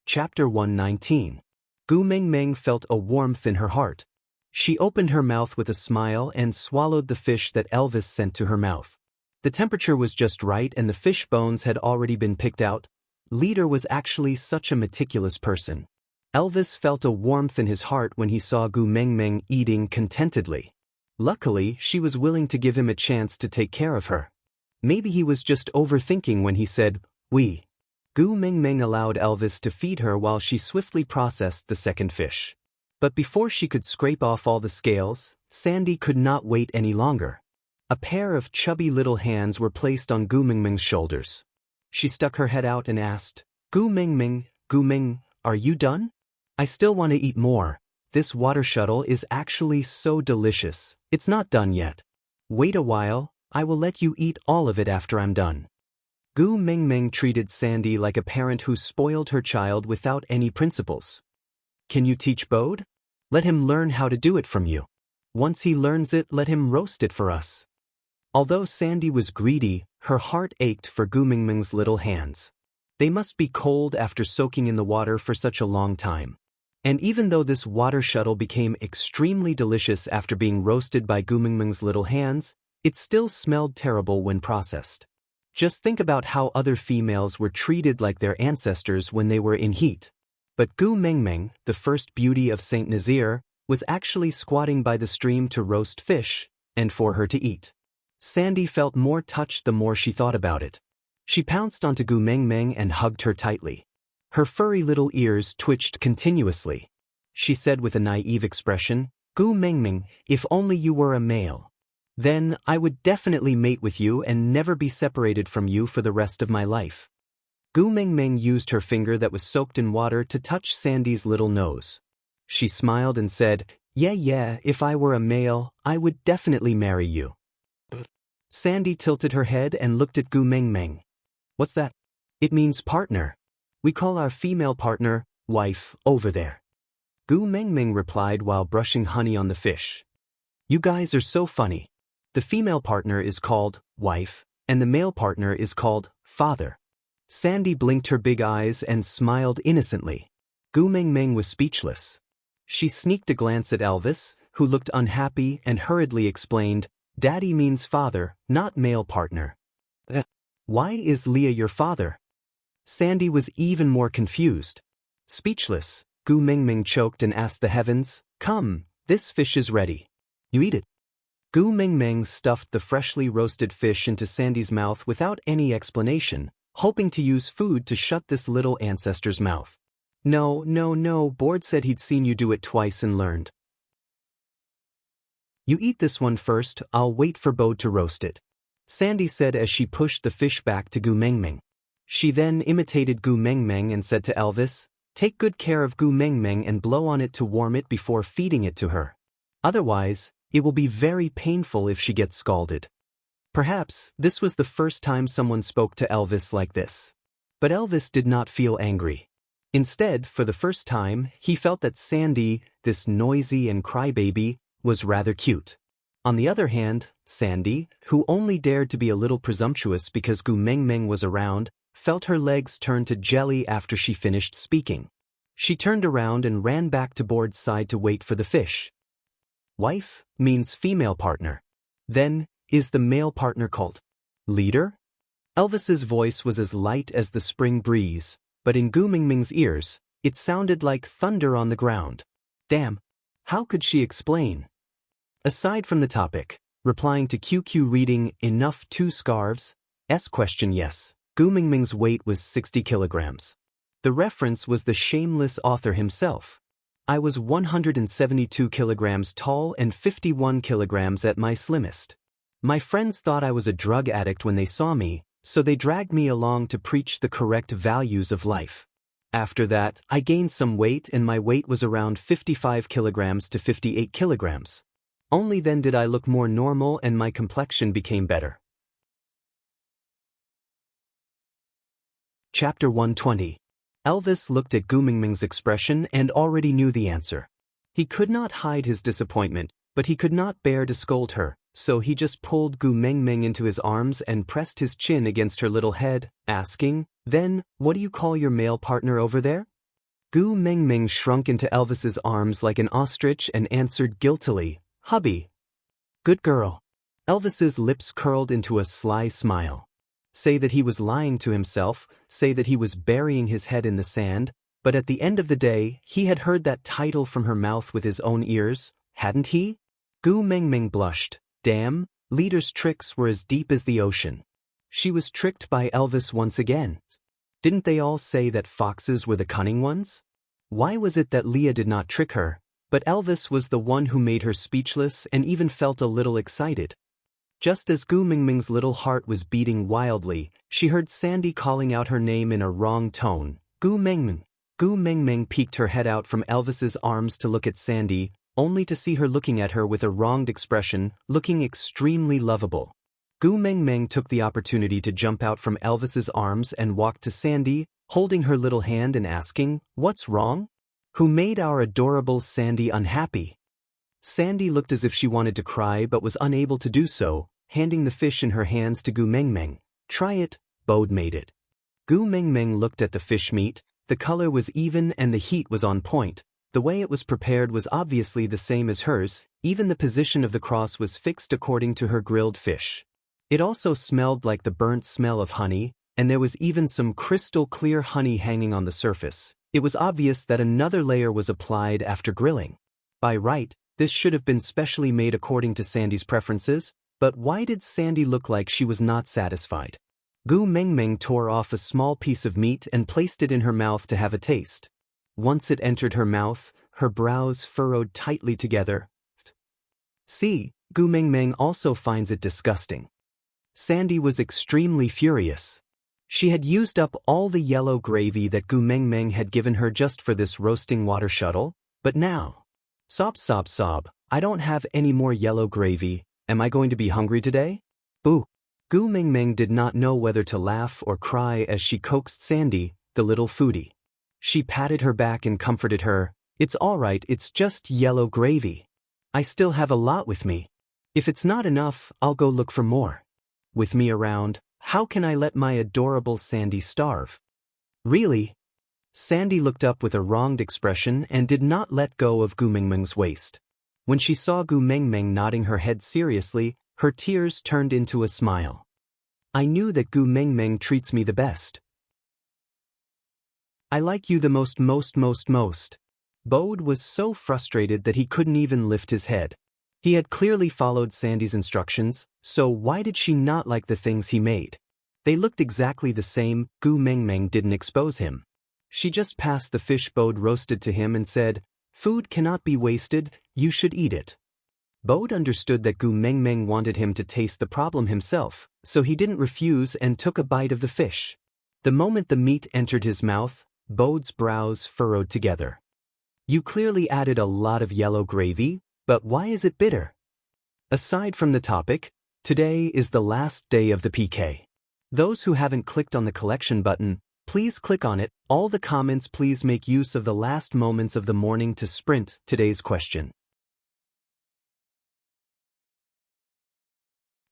Speaker 1: Chapter 119. Gu Mengmeng felt a warmth in her heart. She opened her mouth with a smile and swallowed the fish that Elvis sent to her mouth. The temperature was just right and the fish bones had already been picked out. Leader was actually such a meticulous person. Elvis felt a warmth in his heart when he saw Gu Mengmeng eating contentedly. Luckily, she was willing to give him a chance to take care of her. Maybe he was just overthinking when he said, "we." Gu Mingming allowed Elvis to feed her while she swiftly processed the second fish. But before she could scrape off all the scales, Sandy could not wait any longer. A pair of chubby little hands were placed on Gu Mingming's shoulders. She stuck her head out and asked, Gu Ming, are you done? I still want to eat more. This water shuttle is actually so delicious. It's not done yet. Wait a while, I will let you eat all of it after I'm done. Gu Mingming treated Sandy like a parent who spoiled her child without any principles. Can you teach Bode? Let him learn how to do it from you. Once he learns it, let him roast it for us. Although Sandy was greedy, her heart ached for Gu Mingming's little hands. They must be cold after soaking in the water for such a long time. And even though this water shuttle became extremely delicious after being roasted by Gu Mingming's little hands, it still smelled terrible when processed. Just think about how other females were treated like their ancestors when they were in heat. But Gu Mingming, the first beauty of Saint Nazaire, was actually squatting by the stream to roast fish, and for her to eat. Sandy felt more touched the more she thought about it. She pounced onto Gu Mingming and hugged her tightly. Her furry little ears twitched continuously. She said with a naive expression, Gu Mingming, if only you were a male. Then I would definitely mate with you and never be separated from you for the rest of my life. Gu Mingming used her finger that was soaked in water to touch Sandy's little nose. She smiled and said, Yeah, if I were a male, I would definitely marry you. Sandy tilted her head and looked at Gu Mingming. What's that? It means partner. We call our female partner, wife, over there. Gu Mingming replied while brushing honey on the fish. You guys are so funny. The female partner is called wife, and the male partner is called father. Sandy blinked her big eyes and smiled innocently. Gu Mingming was speechless. She sneaked a glance at Elvis, who looked unhappy and hurriedly explained, Daddy means father, not male partner. Why is Leah your father? Sandy was even more confused. Speechless, Gu Mingming choked and asked the heavens, Come, this fish is ready. You eat it. Gu Mingming stuffed the freshly roasted fish into Sandy's mouth without any explanation, hoping to use food to shut this little ancestor's mouth. No, Board said he'd seen you do it twice and learned. You eat this one first, I'll wait for Bode to roast it. Sandy said as she pushed the fish back to Gu Mingming. She then imitated Gu Mingming and said to Elvis, Take good care of Gu Mingming and blow on it to warm it before feeding it to her. Otherwise, it will be very painful if she gets scalded. Perhaps this was the first time someone spoke to Elvis like this. But Elvis did not feel angry. Instead, for the first time, he felt that Sandy, this noisy and crybaby, was rather cute. On the other hand, Sandy, who only dared to be a little presumptuous because Gu Mingming was around, felt her legs turn to jelly after she finished speaking. She turned around and ran back to Board's side to wait for the fish. Wife means female partner. Then, is the male partner called leader? Elvis's voice was as light as the spring breeze, but in Gu Mingming's ears, it sounded like thunder on the ground. Damn, how could she explain? Aside from the topic, replying to QQ reading Enough 2 Scarves, question yes, Gu Mingming's weight was 60 kilograms. The reference was the shameless author himself. I was 172 kilograms tall and 51 kilograms at my slimmest. My friends thought I was a drug addict when they saw me, so they dragged me along to preach the correct values of life. After that, I gained some weight and my weight was around 55 kilograms to 58 kilograms. Only then did I look more normal and my complexion became better. Chapter 120. Elvis looked at Gu Mingming's expression and already knew the answer. He could not hide his disappointment, but he could not bear to scold her, so he just pulled Gu Mingming into his arms and pressed his chin against her little head, asking, Then, what do you call your male partner over there? Gu Mingming shrunk into Elvis's arms like an ostrich and answered guiltily, Hubby. Good girl. Elvis's lips curled into a sly smile. Say that he was lying to himself, say that he was burying his head in the sand, but at the end of the day, he had heard that title from her mouth with his own ears, hadn't he? Gu Mengmeng blushed. Damn, Leader's tricks were as deep as the ocean. She was tricked by Elvis once again. Didn't they all say that foxes were the cunning ones? Why was it that Leah did not trick her, but Elvis was the one who made her speechless and even felt a little excited? Just as Gu Mingming's little heart was beating wildly, she heard Sandy calling out her name in a wrong tone. Gu Mingming. Gu Mingming peeked her head out from Elvis's arms to look at Sandy, only to see her looking at her with a wronged expression, looking extremely lovable. Gu Mingming took the opportunity to jump out from Elvis's arms and walked to Sandy, holding her little hand and asking, "What's wrong? Who made our adorable Sandy unhappy?" Sandy looked as if she wanted to cry but was unable to do so, handing the fish in her hands to Gu Mingming. "Try it, Bode made it." Gu Mingming looked at the fish meat. The color was even and the heat was on point. The way it was prepared was obviously the same as hers, even the position of the cross was fixed according to her grilled fish. It also smelled like the burnt smell of honey, and there was even some crystal clear honey hanging on the surface. It was obvious that another layer was applied after grilling. By right, this should have been specially made according to Sandy's preferences, but why did Sandy look like she was not satisfied? Gu Mingming tore off a small piece of meat and placed it in her mouth to have a taste. Once it entered her mouth, her brows furrowed tightly together. See, Gu Mingming also finds it disgusting. Sandy was extremely furious. She had used up all the yellow gravy that Gu Mingming had given her just for this roasting water shuttle, but now... Sob sob sob, I don't have any more yellow gravy. Am I going to be hungry today? Boo. Gu Mingming did not know whether to laugh or cry as she coaxed Sandy, the little foodie. She patted her back and comforted her. "It's all right, it's just yellow gravy. I still have a lot with me. If it's not enough, I'll go look for more. With me around, how can I let my adorable Sandy starve?" "Really?" Sandy looked up with a wronged expression and did not let go of Gu Mingming's waist. When she saw Gu Mingming nodding her head seriously, her tears turned into a smile. "I knew that Gu Mingming treats me the best. I like you the most. Bode was so frustrated that he couldn't even lift his head. He had clearly followed Sandy's instructions, so why did she not like the things he made? They looked exactly the same. Gu Mingming didn't expose him. She just passed the fish Bode roasted to him and said, "Food cannot be wasted, you should eat it." Bode understood that Gu Mingming wanted him to taste the problem himself, so he didn't refuse and took a bite of the fish. The moment the meat entered his mouth, Bode's brows furrowed together. "You clearly added a lot of yellow gravy, but why is it bitter?" Aside from the topic, today is the last day of the PK. Those who haven't clicked on the collection button, please click on it. All the comments, please make use of the last moments of the morning to sprint today's question.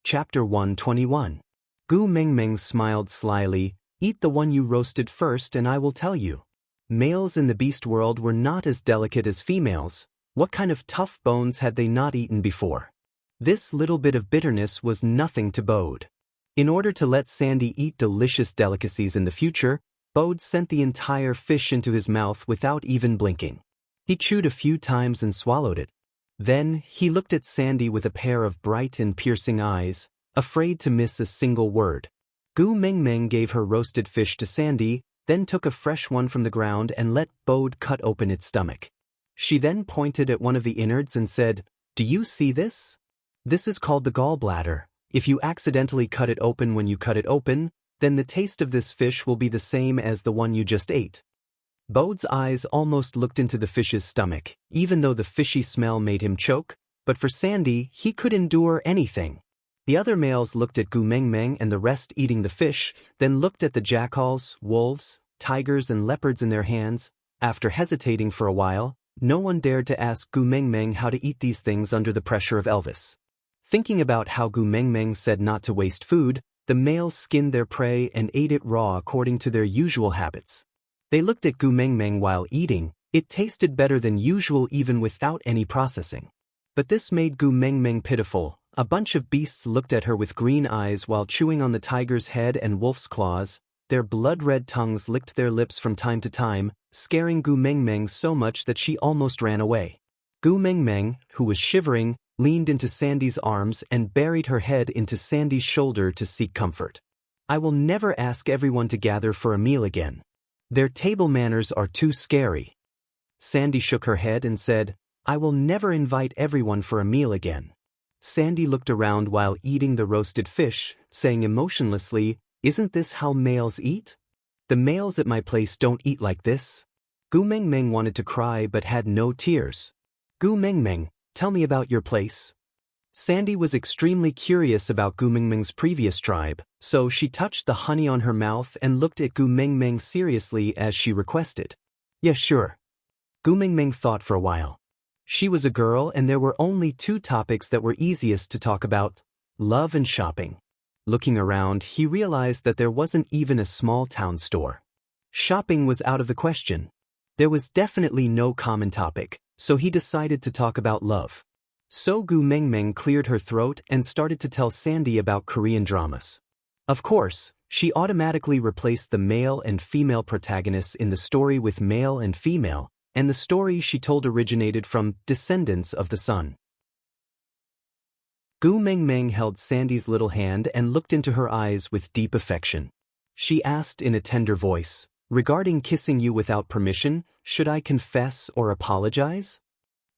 Speaker 1: Chapter 121. Gu Mingming smiled slyly. "Eat the one you roasted first and I will tell you." Males in the beast world were not as delicate as females. What kind of tough bones had they not eaten before? This little bit of bitterness was nothing to Bode. In order to let Sandy eat delicious delicacies in the future, Bode sent the entire fish into his mouth without even blinking. He chewed a few times and swallowed it. Then, he looked at Sandy with a pair of bright and piercing eyes, afraid to miss a single word. Gu Mingming gave her roasted fish to Sandy, then took a fresh one from the ground and let Bode cut open its stomach. She then pointed at one of the innards and said, "Do you see this? This is called the gallbladder. If you accidentally cut it open when you cut it open, then the taste of this fish will be the same as the one you just ate." Bode's eyes almost looked into the fish's stomach, even though the fishy smell made him choke, but for Sandy, he could endure anything. The other males looked at Gu Mingming and the rest eating the fish, then looked at the jackals, wolves, tigers and leopards in their hands. After hesitating for a while, no one dared to ask Gu Mingming how to eat these things under the pressure of Elvis. Thinking about how Gu Mingming said not to waste food, the males skinned their prey and ate it raw according to their usual habits. They looked at Gu Mingming while eating. It tasted better than usual even without any processing. But this made Gu Mingming pitiful. A bunch of beasts looked at her with green eyes while chewing on the tiger's head and wolf's claws. Their blood-red tongues licked their lips from time to time, scaring Gu Mingming so much that she almost ran away. Gu Mingming, who was shivering, leaned into Sandy's arms and buried her head into Sandy's shoulder to seek comfort. I will never ask everyone to gather for a meal again. Their table manners are too scary. Sandy shook her head and said, I will never invite everyone for a meal again. Sandy looked around while eating the roasted fish, saying emotionlessly, Isn't this how males eat? The males at my place don't eat like this. Gu Mengmeng wanted to cry but had no tears. Gu Mengmeng, tell me about your place. Sandy was extremely curious about Gu Mengmeng's previous tribe, so she touched the honey on her mouth and looked at Gu Mengmeng seriously as she requested. Yeah, sure. Gu Mengmeng thought for a while. She was a girl and there were only two topics that were easiest to talk about: love and shopping. Looking around, he realized that there wasn't even a small town store. Shopping was out of the question. There was definitely no common topic, so he decided to talk about love. So Gu Mengmeng cleared her throat and started to tell Sandy about Korean dramas. Of course, she automatically replaced the male and female protagonists in the story with male and female, and the story she told originated from Descendants of the Sun. Gu Mengmeng held Sandy's little hand and looked into her eyes with deep affection. She asked in a tender voice, Regarding kissing you without permission, should I confess or apologize?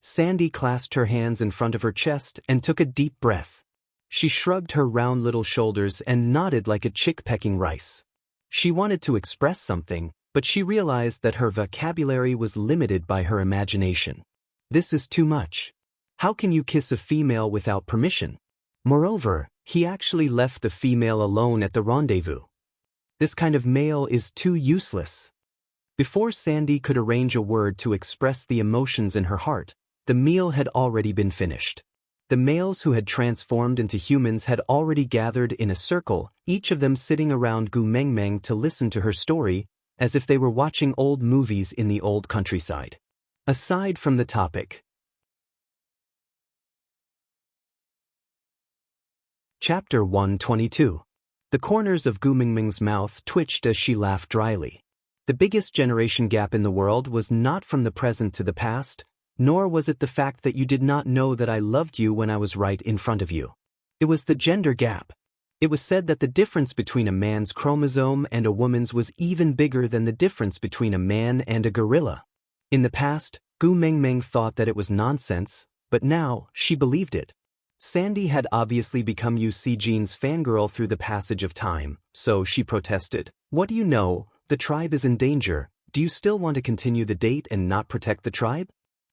Speaker 1: Sandy clasped her hands in front of her chest and took a deep breath. She shrugged her round little shoulders and nodded like a chick pecking rice. She wanted to express something, but she realized that her vocabulary was limited by her imagination. This is too much. How can you kiss a female without permission? Moreover, he actually left the female alone at the rendezvous. This kind of male is too useless. Before Sandy could arrange a word to express the emotions in her heart, the meal had already been finished. The males who had transformed into humans had already gathered in a circle, each of them sitting around Gu Mengmeng to listen to her story, as if they were watching old movies in the old countryside. Aside from the topic. Chapter 122. The corners of Gu Mengmeng's mouth twitched as she laughed dryly. The biggest generation gap in the world was not from the present to the past, nor was it the fact that you did not know that I loved you when I was right in front of you. It was the gender gap. It was said that the difference between a man's chromosome and a woman's was even bigger than the difference between a man and a gorilla. In the past, Gu Mengmeng thought that it was nonsense, but now she believed it. Sandy had obviously become Yu Si-jin's fangirl through the passage of time, so she protested. What do you know? The tribe is in danger. Do you still want to continue the date and not protect the tribe?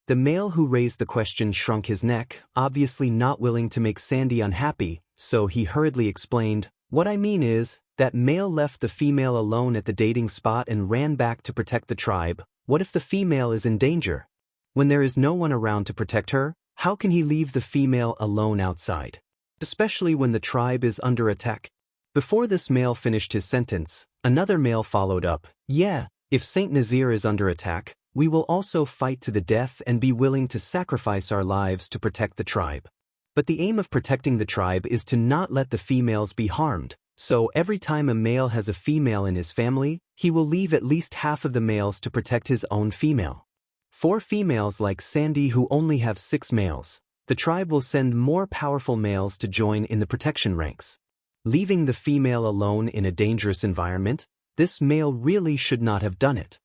Speaker 1: The male who raised the question shrunk his neck, obviously not willing to make Sandy unhappy, so he hurriedly explained, What I mean is, that male left the female alone at the dating spot and ran back to protect the tribe. What if the female is in danger? When there is no one around to protect her, how can he leave the female alone outside? Especially when the tribe is under attack. Before this male finished his sentence, another male followed up, Yeah, if Saint Nazir is under attack, we will also fight to the death and be willing to sacrifice our lives to protect the tribe. But the aim of protecting the tribe is to not let the females be harmed, so every time a male has a female in his family, he will leave at least half of the males to protect his own female. 4 females like Sandy who only have 6 males, the tribe will send more powerful males to join in the protection ranks. Leaving the female alone in a dangerous environment, this male really should not have done it.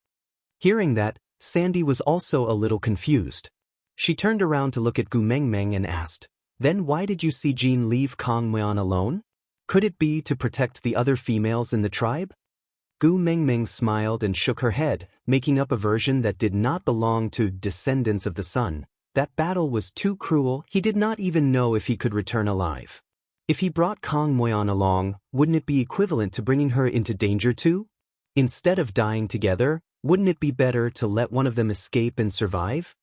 Speaker 1: Hearing that, Sandy was also a little confused. She turned around to look at Gu Mengmeng and asked, Then why did you see Jean leave Kong Myeon alone? Could it be to protect the other females in the tribe? Gu Mengmeng smiled and shook her head, making up a version that did not belong to Descendants of the Sun. That battle was too cruel, he did not even know if he could return alive. If he brought Kong Myeon along, wouldn't it be equivalent to bringing her into danger too? Instead of dying together, wouldn't it be better to let one of them escape and survive?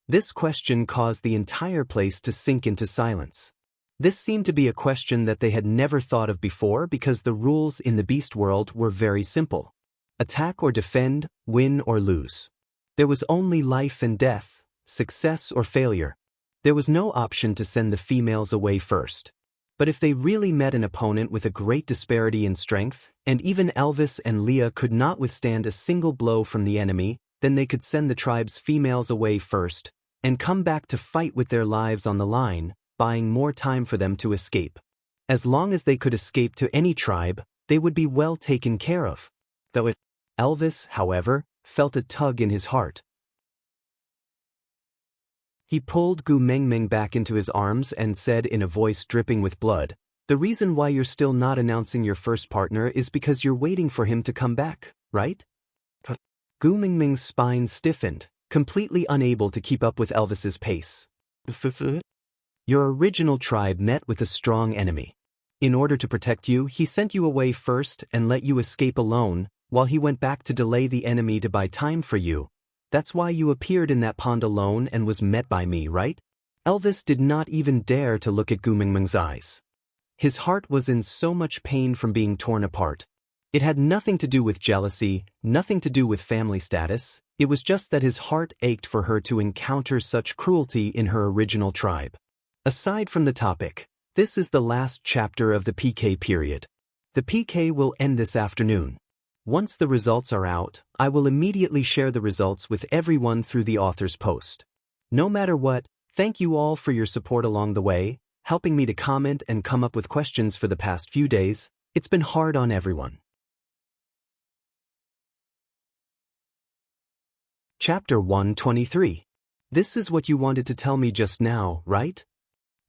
Speaker 1: This question caused the entire place to sink into silence. This seemed to be a question that they had never thought of before because the rules in the beast world were very simple. Attack or defend, win or lose. There was only life and death, success or failure. There was no option to send the females away first. But if they really met an opponent with a great disparity in strength, and even Elvis and Leah could not withstand a single blow from the enemy, then they could send the tribe's females away first, and come back to fight with their lives on the line, buying more time for them to escape. As long as they could escape to any tribe, they would be well taken care of. Though if Elvis, however, felt a tug in his heart. He pulled Gu Mengmeng back into his arms and said in a voice dripping with blood, "The reason why you're still not announcing your first partner is because you're waiting for him to come back, right?" Gu Mengmeng's spine stiffened, completely unable to keep up with Elvis's pace. "Your original tribe met with a strong enemy. In order to protect you, he sent you away first and let you escape alone, while he went back to delay the enemy to buy time for you. That's why you appeared in that pond alone and was met by me, right?" Elvis did not even dare to look at Gu Mengmeng's eyes. His heart was in so much pain from being torn apart. It had nothing to do with jealousy, nothing to do with family status, it was just that his heart ached for her to encounter such cruelty in her original tribe. Aside from the topic, this is the last chapter of the PK period. The PK will end this afternoon. Once the results are out, I will immediately share the results with everyone through the author's post. No matter what, thank you all for your support along the way, helping me to comment and come up with questions for the past few days. It's been hard on everyone. Chapter 123. This is what you wanted to tell me just now, right?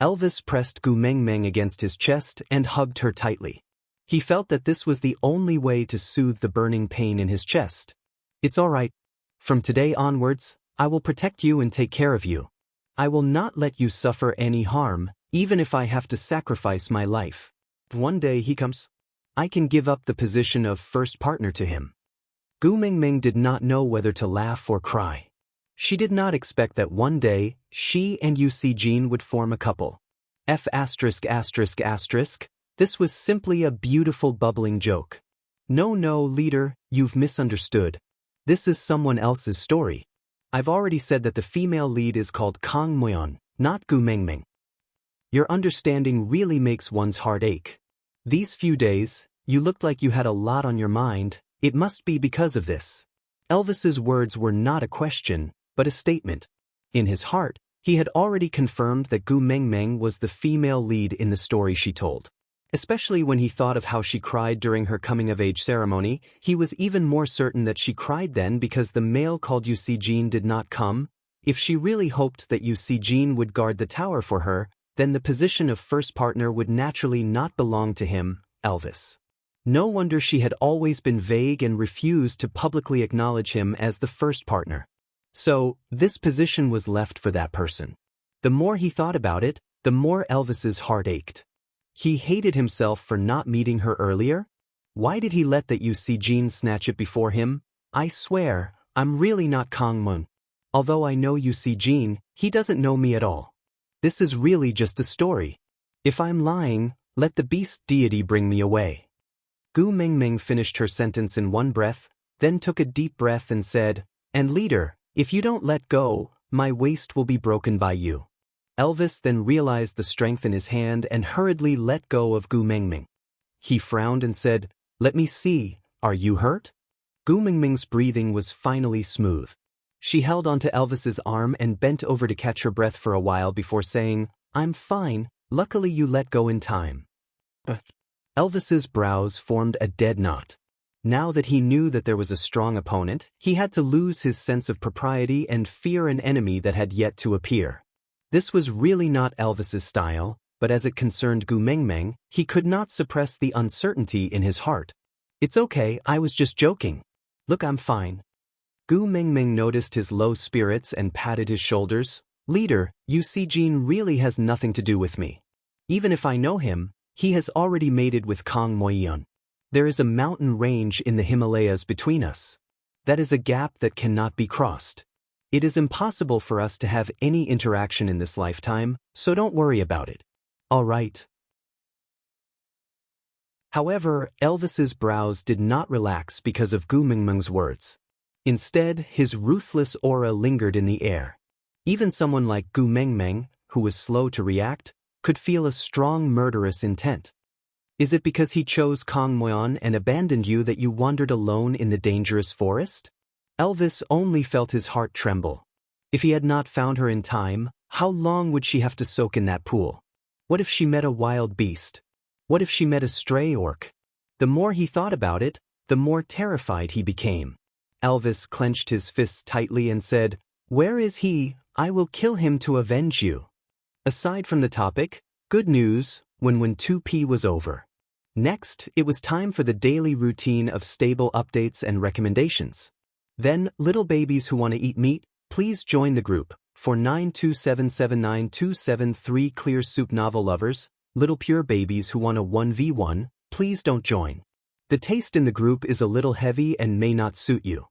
Speaker 1: Elvis pressed Gu Mengmeng against his chest and hugged her tightly. He felt that this was the only way to soothe the burning pain in his chest. "It's all right. From today onwards, I will protect you and take care of you. I will not let you suffer any harm, even if I have to sacrifice my life. One day he comes, I can give up the position of first partner to him." Gu Mengmeng did not know whether to laugh or cry. She did not expect that one day, she and Yu Xijin would form a couple. This was simply a beautiful bubbling joke. No, leader, you've misunderstood. This is someone else's story. I've already said that the female lead is called Kang Moyeon, not Gu Mengmeng. Your understanding really makes one's heart ache. These few days, you looked like you had a lot on your mind. It must be because of this. Elvis's words were not a question, but a statement. In his heart, he had already confirmed that Gu Mengmeng was the female lead in the story she told. Especially when he thought of how she cried during her coming-of-age ceremony, he was even more certain that she cried then because the male called Yu Xijin did not come. If she really hoped that Yu Xijin would guard the tower for her, then the position of first partner would naturally not belong to him, Elvis. No wonder she had always been vague and refused to publicly acknowledge him as the first partner. So, this position was left for that person. The more he thought about it, the more Elvis's heart ached. He hated himself for not meeting her earlier. Why did he let that Yu Xijin snatch it before him? I swear, I'm really not Kang Moon. Although I know Yu Xijin, he doesn't know me at all. This is really just a story. If I'm lying, let the beast deity bring me away. Gu Mengmeng finished her sentence in one breath, then took a deep breath and said, "And leader, if you don't let go, my waist will be broken by you." Elvis then realized the strength in his hand and hurriedly let go of Gu Mengmeng. He frowned and said, "Let me see, are you hurt?" Gu Mengmeng's breathing was finally smooth. She held onto Elvis's arm and bent over to catch her breath for a while before saying, "I'm fine, luckily you let go in time." Elvis's brows formed a dead knot. Now that he knew that there was a strong opponent, he had to lose his sense of propriety and fear an enemy that had yet to appear. This was really not Elvis's style, but as it concerned Gu Mengmeng, he could not suppress the uncertainty in his heart. "It's okay, I was just joking. Look, I'm fine." Gu Mengmeng noticed his low spirits and patted his shoulders. "Leader, Yu Xijin really has nothing to do with me. Even if I know him, he has already mated with Kang Moyeon. There is a mountain range in the Himalayas between us. That is a gap that cannot be crossed. It is impossible for us to have any interaction in this lifetime, so don't worry about it. All right." However, Elvis's brows did not relax because of Gu Mengmeng's words. Instead, his ruthless aura lingered in the air. Even someone like Gu Mengmeng, who was slow to react, could feel a strong murderous intent. "Is it because he chose Kang Moyeon and abandoned you that you wandered alone in the dangerous forest?" Elvis only felt his heart tremble. If he had not found her in time, how long would she have to soak in that pool? What if she met a wild beast? What if she met a stray orc? The more he thought about it, the more terrified he became. Elvis clenched his fists tightly and said, "Where is he? I will kill him to avenge you." Aside from the topic, good news, when 2P was over. Next, it was time for the daily routine of stable updates and recommendations. Then, little babies who want to eat meat, please join the group. For 927797273 Clear Soup novel lovers, little pure babies who want a 1v1, please don't join. The taste in the group is a little heavy and may not suit you.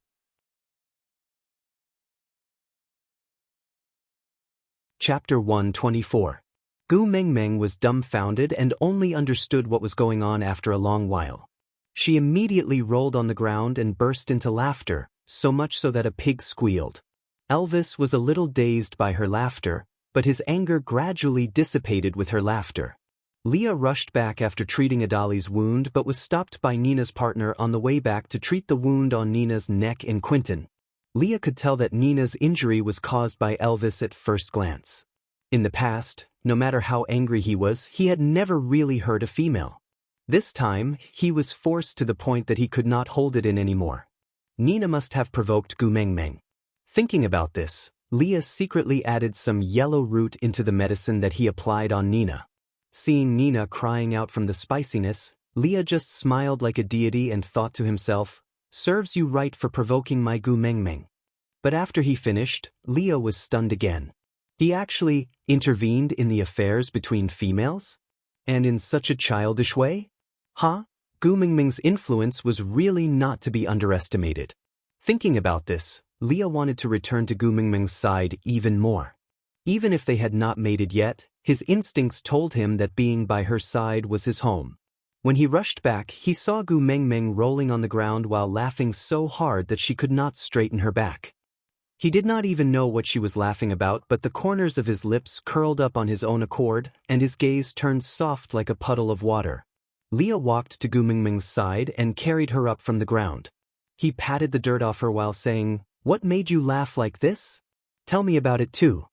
Speaker 1: Chapter 124. Gu Mengmeng was dumbfounded and only understood what was going on after a long while. She immediately rolled on the ground and burst into laughter, so much so that a pig squealed. Elvis was a little dazed by her laughter, but his anger gradually dissipated with her laughter. Leah rushed back after treating Adali's wound but was stopped by Nina's partner on the way back to treat the wound on Nina's neck and Quentin. Leah could tell that Nina's injury was caused by Elvis at first glance. In the past, no matter how angry he was, he had never really hurt a female. This time, he was forced to the point that he could not hold it in anymore. Nina must have provoked Gu Mengmeng. Thinking about this, Leah secretly added some yellow root into the medicine that he applied on Nina. Seeing Nina crying out from the spiciness, Leah just smiled like a deity and thought to himself, "Serves you right for provoking my Gu Mengmeng." But after he finished, Leah was stunned again. He actually intervened in the affairs between females? And in such a childish way? Gu Mengmeng's influence was really not to be underestimated. Thinking about this, Leah wanted to return to Gu Mengmeng's side even more. Even if they had not mated yet, his instincts told him that being by her side was his home. When he rushed back, he saw Gu Mengmeng rolling on the ground while laughing so hard that she could not straighten her back. He did not even know what she was laughing about, but the corners of his lips curled up on his own accord, and his gaze turned soft like a puddle of water. Leah walked to Gu Mengmeng's side and carried her up from the ground. He patted the dirt off her while saying, "What made you laugh like this? Tell me about it too."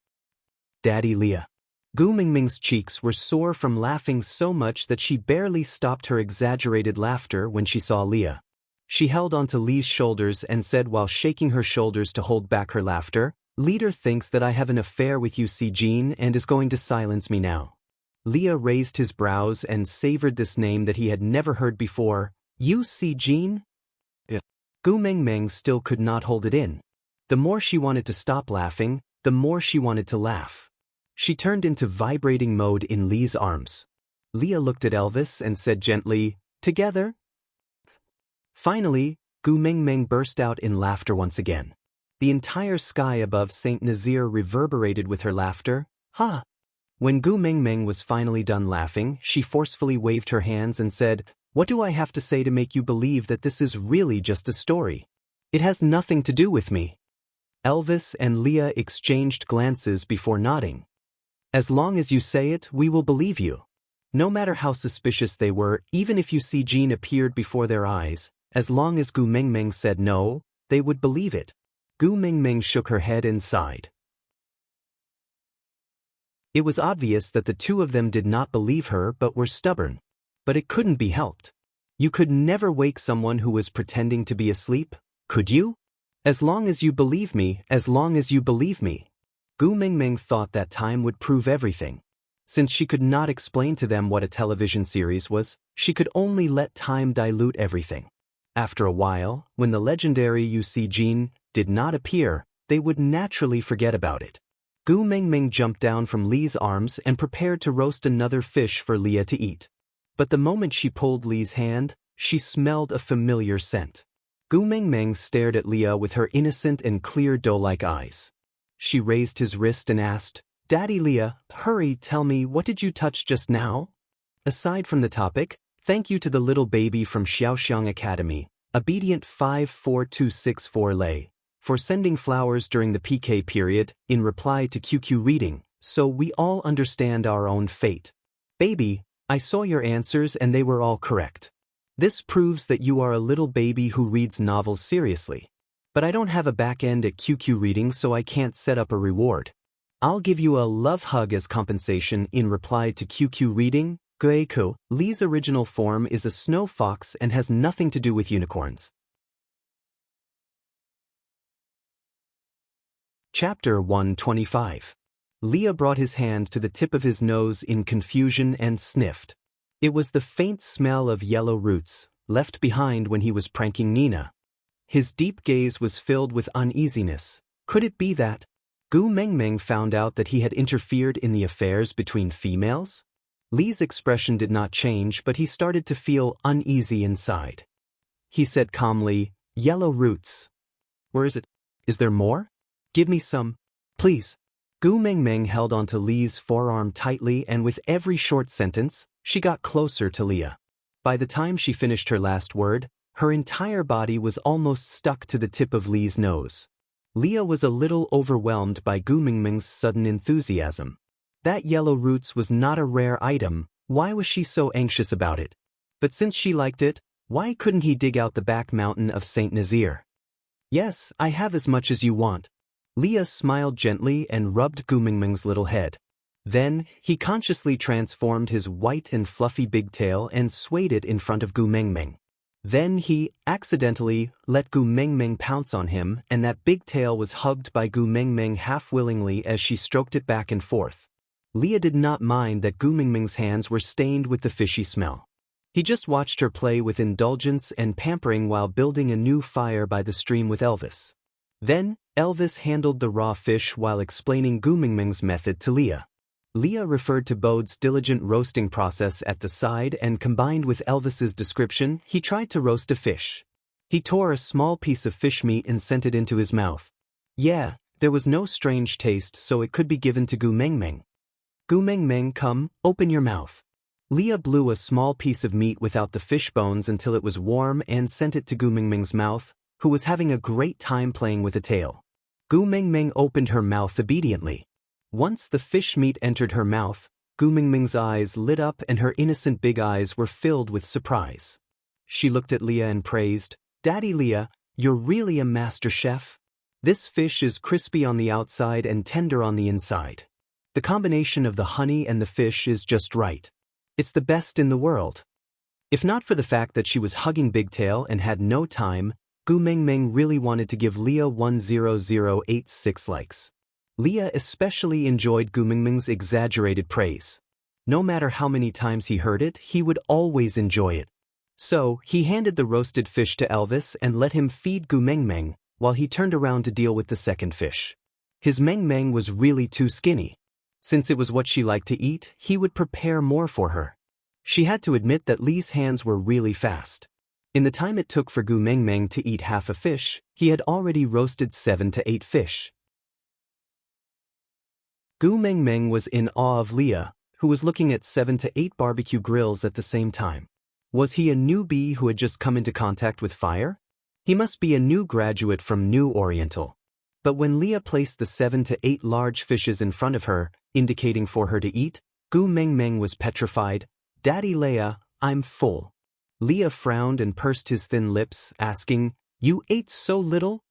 Speaker 1: Daddy Leah. Gu Mengmeng's cheeks were sore from laughing so much that she barely stopped her exaggerated laughter when she saw Leah. She held onto Lee's shoulders and said while shaking her shoulders to hold back her laughter, "Leader thinks that I have an affair with you, Si Jean, and is going to silence me now." Leah raised his brows and savored this name that he had never heard before. "You, Si Jean?" Gu Mengmeng still could not hold it in. The more she wanted to stop laughing, the more she wanted to laugh. She turned into vibrating mode in Lee's arms. Leah looked at Elvis and said gently, "Together?" Finally, Gu Mengmeng burst out in laughter once again. The entire sky above Saint Nazaire reverberated with her laughter. When Gu Mengmeng was finally done laughing, she forcefully waved her hands and said, "What do I have to say to make you believe that this is really just a story? It has nothing to do with me." Elvis and Leah exchanged glances before nodding. "As long as you say it, we will believe you." No matter how suspicious they were, even if you see Jean appeared before their eyes, as long as Gu Mengmeng said no, they would believe it. Gu Mengmeng shook her head and sighed. It was obvious that the two of them did not believe her but were stubborn. But it couldn't be helped. You could never wake someone who was pretending to be asleep, could you? As long as you believe me, as long as you believe me. Gu Mengmeng thought that time would prove everything. Since she could not explain to them what a television series was, she could only let time dilute everything. After a while, when the legendary You See Jean did not appear, they would naturally forget about it. Gu Mengmeng jumped down from Lee's arms and prepared to roast another fish for Leah to eat. But the moment she pulled Lee's hand, she smelled a familiar scent. Gu Mengmeng stared at Leah with her innocent and clear doe-like eyes. She raised his wrist and asked, "Daddy Leah, hurry, tell me, what did you touch just now?" Aside from the topic, thank you to the little baby from Xiaoxiang Academy, Obedient 54264 Lei, for sending flowers during the PK period in reply to QQ reading, so we all understand our own fate. Baby, I saw your answers and they were all correct. This proves that you are a little baby who reads novels seriously. But I don't have a back end at QQ Reading, so I can't set up a reward. I'll give you a love hug as compensation in reply to QQ Reading. Gueiko, Lee's original form is a snow fox and has nothing to do with unicorns. Chapter 125. Leah brought his hand to the tip of his nose in confusion and sniffed. It was the faint smell of yellow roots, left behind when he was pranking Nina. His deep gaze was filled with uneasiness. Could it be that Gu Mengmeng found out that he had interfered in the affairs between females? Lee's expression did not change, but he started to feel uneasy inside. He said calmly, "Yellow roots. Where is it? Is there more? Give me some, please." Gu Mengmeng held onto Lee's forearm tightly, and with every short sentence, she got closer to Leah. By the time she finished her last word, her entire body was almost stuck to the tip of Lee's nose. Leah was a little overwhelmed by Gu Mengmeng's sudden enthusiasm. That yellow roots was not a rare item. Why was she so anxious about it? But since she liked it, why couldn't he dig out the back mountain of Saint Nazir? "Yes, I have as much as you want." Leah smiled gently and rubbed Gu Mengmeng's little head. Then, he consciously transformed his white and fluffy big tail and swayed it in front of Gu Mengmeng. Then he, accidentally, let Gu Mengmeng pounce on him, and that big tail was hugged by Gu Mengmeng half-willingly as she stroked it back and forth. Leah did not mind that Gu Mengmeng's hands were stained with the fishy smell. He just watched her play with indulgence and pampering while building a new fire by the stream with Elvis. Then, Elvis handled the raw fish while explaining Gu Mengmeng's method to Leah. Leah referred to Bode's diligent roasting process at the side, and combined with Elvis's description, he tried to roast a fish. He tore a small piece of fish meat and sent it into his mouth. Yeah, there was no strange taste, so it could be given to Gu Mengmeng. "Gu Mengmeng, come, open your mouth." Leah blew a small piece of meat without the fish bones until it was warm and sent it to Gu Mengmeng's mouth, who was having a great time playing with the tail. Gu Mengmeng opened her mouth obediently. Once the fish meat entered her mouth, Gu Mengmeng's eyes lit up and her innocent big eyes were filled with surprise. She looked at Leah and praised, "Daddy Leah, you're really a master chef. This fish is crispy on the outside and tender on the inside. The combination of the honey and the fish is just right. It's the best in the world." If not for the fact that she was hugging Big Tail and had no time, Gu Mengmeng really wanted to give Leah 10086 likes. Leah especially enjoyed Gu Mengmeng's exaggerated praise. No matter how many times he heard it, he would always enjoy it. So, he handed the roasted fish to Elvis and let him feed Gu Mengmeng, while he turned around to deal with the second fish. His Mengmeng was really too skinny. Since it was what she liked to eat, he would prepare more for her. She had to admit that Lee's hands were really fast. In the time it took for Gu Mengmeng to eat half a fish, he had already roasted 7 to 8 fish. Gu Mengmeng was in awe of Leah, who was looking at 7 to 8 barbecue grills at the same time. Was he a newbie who had just come into contact with fire? He must be a new graduate from New Oriental. But when Leah placed the 7 to 8 large fishes in front of her, indicating for her to eat, Gu Mengmeng was petrified. "Daddy Leah, I'm full." Leah frowned and pursed his thin lips, asking, "You ate so little?"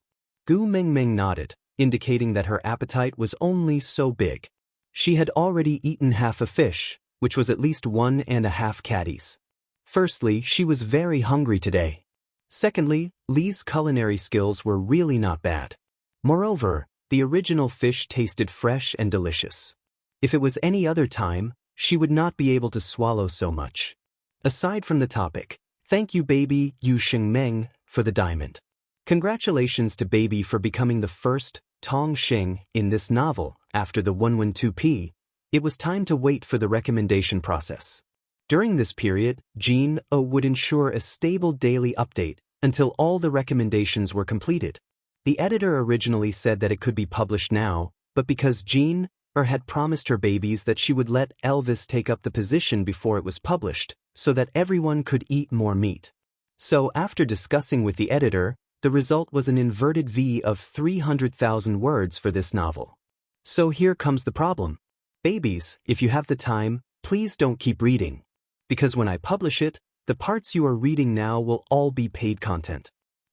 Speaker 1: Gu Mengmeng nodded, indicating that her appetite was only so big. She had already eaten half a fish, which was at least 1.5 caddies. Firstly, she was very hungry today. Secondly, Lee's culinary skills were really not bad. Moreover, the original fish tasted fresh and delicious. If it was any other time, she would not be able to swallow so much. Aside from the topic, thank you baby Yu Shengmeng for the diamond. Congratulations to baby for becoming the first Tong Xing in this novel. After the 112p, it was time to wait for the recommendation process. During this period, Jean O would ensure a stable daily update until all the recommendations were completed. The editor originally said that it could be published now, but because Jean O had promised her babies that she would let Elvis take up the position before it was published, so that everyone could eat more meat. So after discussing with the editor, the result was an inverted V of 300,000 words for this novel. So here comes the problem. Babies, if you have the time, please don't keep reading. Because when I publish it, the parts you are reading now will all be paid content.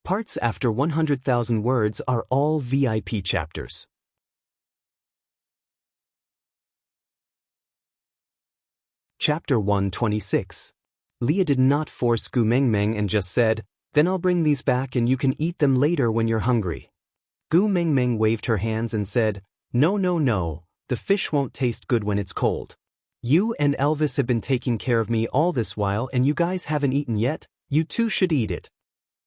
Speaker 1: Parts after 100,000 words are all VIP chapters. Chapter 126. Leah did not force Gu Mengmeng and just said, "Then I'll bring these back and you can eat them later when you're hungry." Gu Mengmeng waved her hands and said, "No, no, no, the fish won't taste good when it's cold. You and Elvis have been taking care of me all this while and you guys haven't eaten yet, you too should eat it."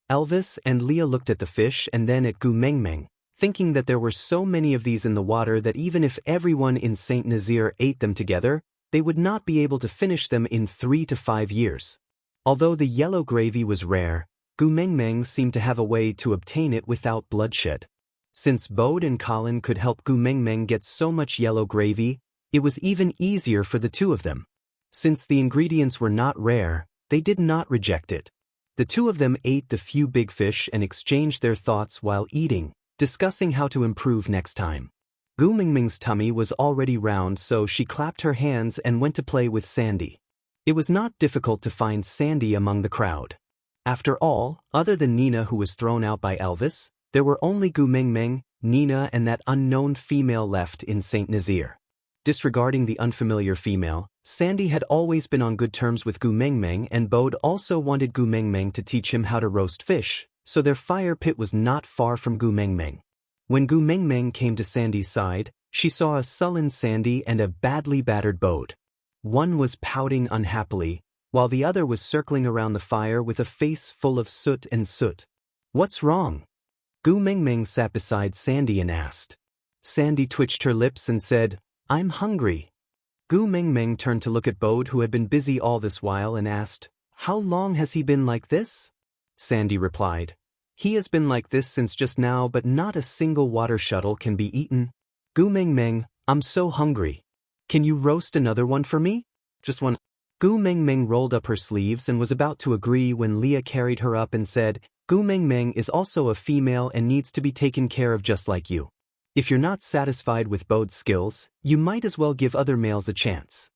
Speaker 1: Elvis and Leah looked at the fish and then at Gu Mengmeng, thinking that there were so many of these in the water that even if everyone in Saint Nazaire ate them together, they would not be able to finish them in 3 to 5 years. Although the yellow gravy was rare, Gu Mengmeng seemed to have a way to obtain it without bloodshed. Since Bode and Colin could help Gu Mengmeng get so much yellow gravy, it was even easier for the two of them. Since the ingredients were not rare, they did not reject it. The two of them ate the few big fish and exchanged their thoughts while eating, discussing how to improve next time. Gu Mengmeng's tummy was already round, so she clapped her hands and went to play with Sandy. It was not difficult to find Sandy among the crowd. After all, other than Nina, who was thrown out by Elvis, there were only Gu Mengmeng, Nina and that unknown female left in Saint Nazaire. Disregarding the unfamiliar female, Sandy had always been on good terms with Gu Mengmeng, and Bode also wanted Gu Mengmeng to teach him how to roast fish, so their fire pit was not far from Gu Mengmeng. When Gu Mengmeng came to Sandy's side, she saw a sullen Sandy and a badly battered Bode. One was pouting unhappily, while the other was circling around the fire with a face full of soot and soot. "What's wrong?" Gu Mengmeng sat beside Sandy and asked. Sandy twitched her lips and said, "I'm hungry." Gu Mengmeng turned to look at Bode, who had been busy all this while, and asked, "How long has he been like this?" Sandy replied, "He has been like this since just now, but not a single water shuttle can be eaten." Gu Mengmeng, "I'm so hungry. Can you roast another one for me? Just one." Gu Mengmeng rolled up her sleeves and was about to agree when Leah carried her up and said, "Gu Mengmeng is also a female and needs to be taken care of just like you. If you're not satisfied with Bode's skills, you might as well give other males a chance."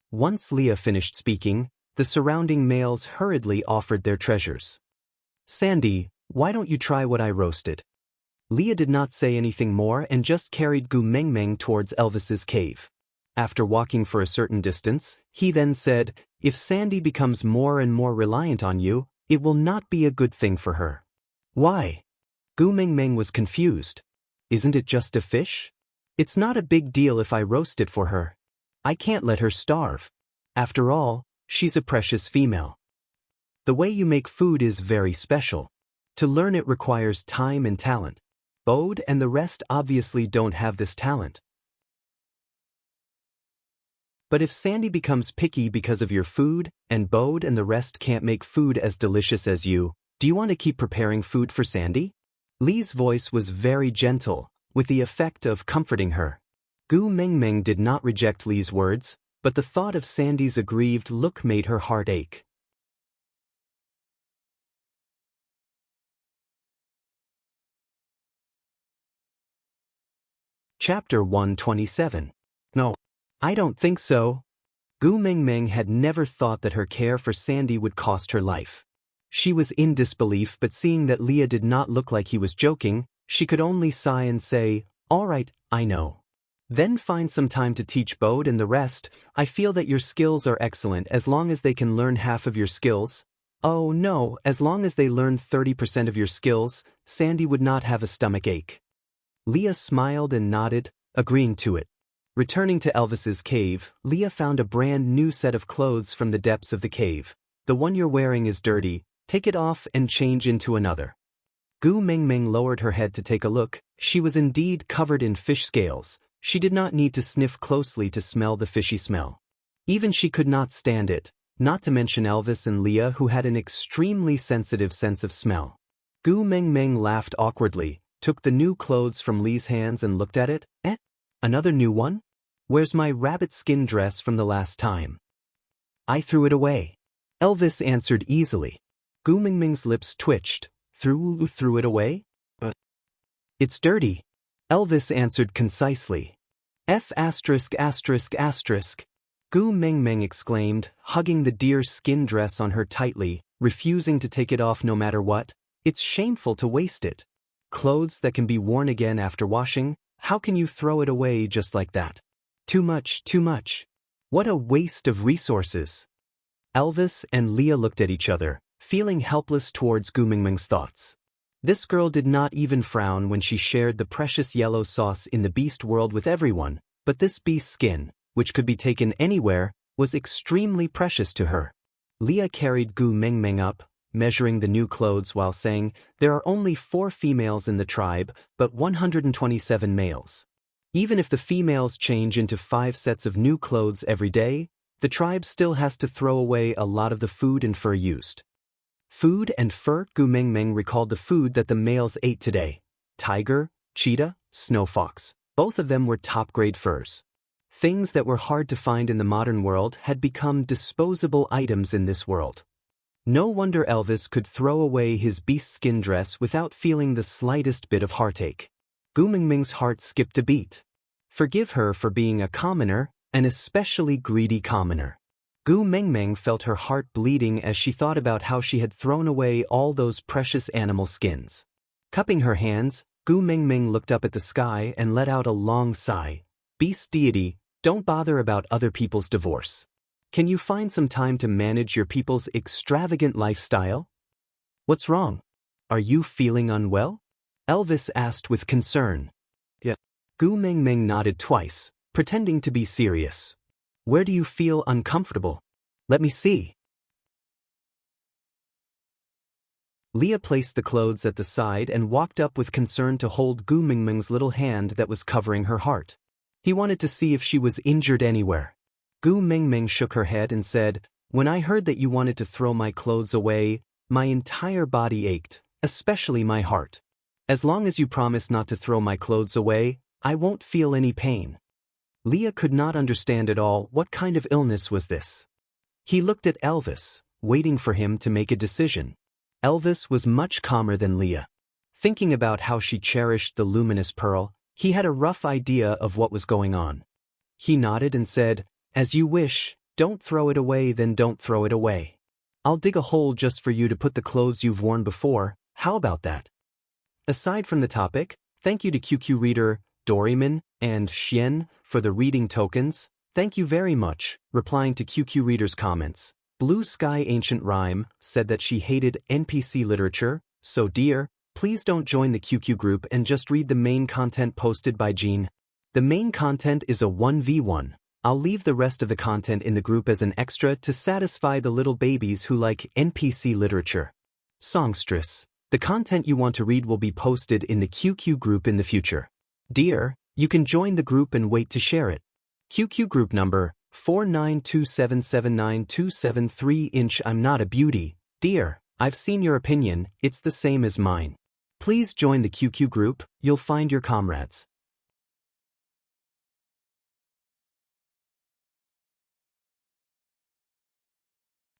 Speaker 1: Once Leah finished speaking, the surrounding males hurriedly offered their treasures. "Sandy, why don't you try what I roasted?" Leah did not say anything more and just carried Gu Mengmeng towards Elvis's cave. After walking for a certain distance, he then said, "If Sandy becomes more and more reliant on you, it will not be a good thing for her." "Why?" Gu Mengmeng was confused. "Isn't it just a fish? It's not a big deal if I roast it for her. I can't let her starve. After all, she's a precious female. The way you make food is very special. To learn it requires time and talent. Bode and the rest obviously don't have this talent. But if Sandy becomes picky because of your food, and Bode and the rest can't make food as delicious as you, do you want to keep preparing food for Sandy?" Lee's voice was very gentle, with the effect of comforting her. Gu Mengmeng did not reject Lee's words, but the thought of Sandy's aggrieved look made her heart ache. Chapter 127. No, I don't think so. Gu Mengmeng had never thought that her care for Sandy would cost her life. She was in disbelief, but seeing that Leah did not look like he was joking, she could only sigh and say, "All right, I know. Then find some time to teach Bode and the rest. I feel that your skills are excellent as long as they can learn half of your skills. Oh no, as long as they learn 30% of your skills, Sandy would not have a stomach ache." Leah smiled and nodded, agreeing to it. Returning to Elvis's cave, Leah found a brand new set of clothes from the depths of the cave. "The one you're wearing is dirty. Take it off and change into another." Gu Mengmeng lowered her head to take a look. She was indeed covered in fish scales. She did not need to sniff closely to smell the fishy smell. Even she could not stand it, not to mention Elvis and Leah, who had an extremely sensitive sense of smell. Gu Mengmeng laughed awkwardly, took the new clothes from Lee's hands and looked at it. Another new one? Where's my rabbit skin dress from the last time?" "I threw it away," Elvis answered easily. Gu Mengmeng's lips twitched. Threw it away? But it's dirty," Elvis answered concisely. F*******. Gu Mengmeng exclaimed, hugging the deer skin dress on her tightly, refusing to take it off no matter what. It's shameful to waste it. Clothes that can be worn again after washing, how can you throw it away just like that? Too much, too much. What a waste of resources. Elvis and Leah looked at each other, feeling helpless towards Gu Mingming's thoughts. This girl did not even frown when she shared the precious yellow sauce in the beast world with everyone, but this beast's skin, which could be taken anywhere, was extremely precious to her. Leah carried Gu Mingming up, measuring the new clothes while saying, "There are only 4 females in the tribe, but 127 males. Even if the females change into 5 sets of new clothes every day, the tribe still has to throw away a lot of the food and fur used." Food and fur? Gu Mingming recalled the food that the males ate today. Tiger, cheetah, snow fox. Both of them were top-grade furs. Things that were hard to find in the modern world had become disposable items in this world. No wonder Elvis could throw away his beast skin dress without feeling the slightest bit of heartache. Gu Mingming's heart skipped a beat. Forgive her for being a commoner, an especially greedy commoner. Gu Mingming felt her heart bleeding as she thought about how she had thrown away all those precious animal skins. Cupping her hands, Gu Mingming looked up at the sky and let out a long sigh. Beast deity, don't bother about other people's divorce. Can you find some time to manage your people's extravagant lifestyle? What's wrong? Are you feeling unwell? Elvis asked with concern. Yeah. Gu Mingming nodded twice, pretending to be serious. Where do you feel uncomfortable? Let me see. Leah placed the clothes at the side and walked up with concern to hold Gu Mingming's little hand that was covering her heart. He wanted to see if she was injured anywhere. Gu Mingming shook her head and said, "When I heard that you wanted to throw my clothes away, my entire body ached, especially my heart. As long as you promise not to throw my clothes away, I won't feel any pain." Leah could not understand at all what kind of illness was this. He looked at Elvis, waiting for him to make a decision. Elvis was much calmer than Leah. Thinking about how she cherished the luminous pearl, he had a rough idea of what was going on. He nodded and said, "As you wish, don't throw it away, then don't throw it away. I'll dig a hole just for you to put the clothes you've worn before, how about that?" Aside from the topic, thank you to QQ Reader, Doryman, and Xian for the reading tokens. Thank you very much. Replying to QQ Reader's comments, Blue Sky Ancient Rhyme said that she hated NPC literature, so dear, please don't join the QQ group and just read the main content posted by Jean. The main content is a 1v1. I'll leave the rest of the content in the group as an extra to satisfy the little babies who like NPC literature. Songstress. The content you want to read will be posted in the QQ group in the future. Dear, you can join the group and wait to share it. QQ group number 492779273 I'm not a beauty. Dear, I've seen your opinion, it's the same as mine. Please join the QQ group, you'll find your comrades.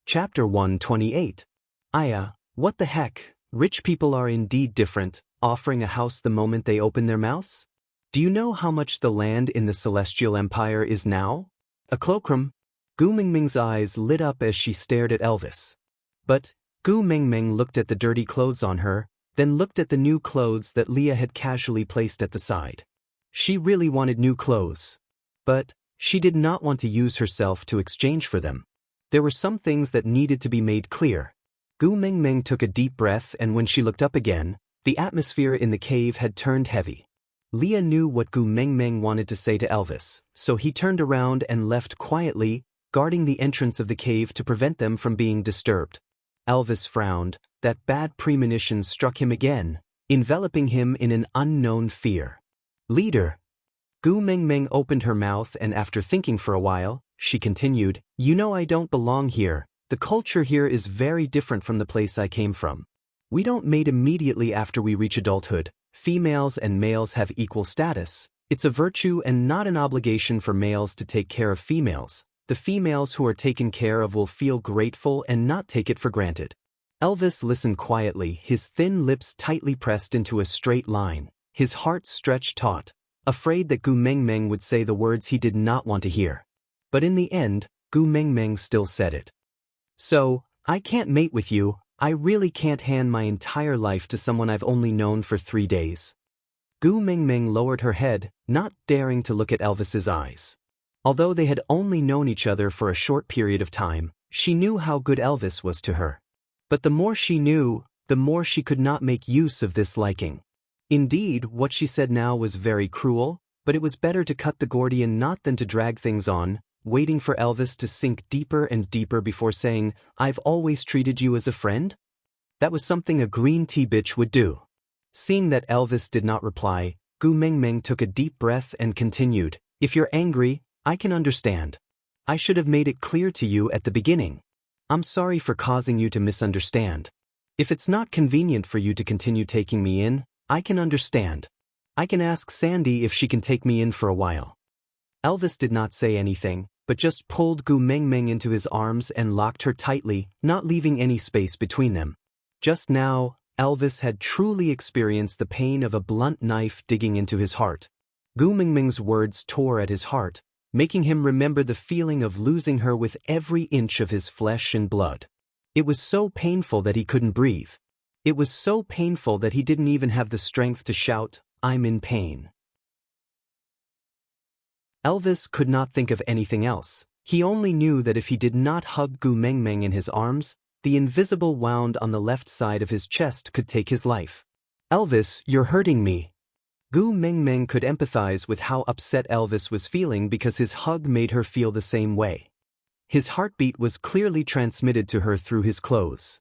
Speaker 1: Chapter 128. Aya, what the heck? Rich people are indeed different, offering a house the moment they open their mouths? Do you know how much the land in the Celestial Empire is now? A cloakroom? Gu Mingming's eyes lit up as she stared at Elvis. But Gu Mingming looked at the dirty clothes on her, then looked at the new clothes that Leah had casually placed at the side. She really wanted new clothes. But she did not want to use herself to exchange for them. There were some things that needed to be made clear. Gu Mingming took a deep breath, and when she looked up again, the atmosphere in the cave had turned heavy. Leah knew what Gu Mingming wanted to say to Elvis, so he turned around and left quietly, guarding the entrance of the cave to prevent them from being disturbed. Elvis frowned. That bad premonition struck him again, enveloping him in an unknown fear. Leader. Gu Mingming opened her mouth, and after thinking for a while, she continued, "You know I don't belong here. The culture here is very different from the place I came from. We don't mate immediately after we reach adulthood. Females and males have equal status. It's a virtue and not an obligation for males to take care of females. The females who are taken care of will feel grateful and not take it for granted." Elvis listened quietly, his thin lips tightly pressed into a straight line, his heart stretched taut, afraid that Gu Mingming would say the words he did not want to hear. But in the end, Gu Mingming still said it. "So, I can't mate with you, I really can't hand my entire life to someone I've only known for 3 days. Gu Mingming lowered her head, not daring to look at Elvis's eyes. Although they had only known each other for a short period of time, she knew how good Elvis was to her. But the more she knew, the more she could not make use of this liking. Indeed, what she said now was very cruel, but it was better to cut the Gordian knot than to drag things on, waiting for Elvis to sink deeper and deeper before saying, "I've always treated you as a friend?" That was something a green tea bitch would do. Seeing that Elvis did not reply, Gu Mingming took a deep breath and continued, "If you're angry, I can understand. I should have made it clear to you at the beginning. I'm sorry for causing you to misunderstand. If it's not convenient for you to continue taking me in, I can understand. I can ask Sandy if she can take me in for a while." Elvis did not say anything, but just pulled Gu Mingming into his arms and locked her tightly, not leaving any space between them. Just now, Elvis had truly experienced the pain of a blunt knife digging into his heart. Gu Mingming's words tore at his heart, making him remember the feeling of losing her with every inch of his flesh and blood. It was so painful that he couldn't breathe. It was so painful that he didn't even have the strength to shout, "I'm in pain." Elvis could not think of anything else. He only knew that if he did not hug Gu Mingming in his arms, the invisible wound on the left side of his chest could take his life. "Elvis, you're hurting me." Gu Mingming could empathize with how upset Elvis was feeling because his hug made her feel the same way. His heartbeat was clearly transmitted to her through his clothes.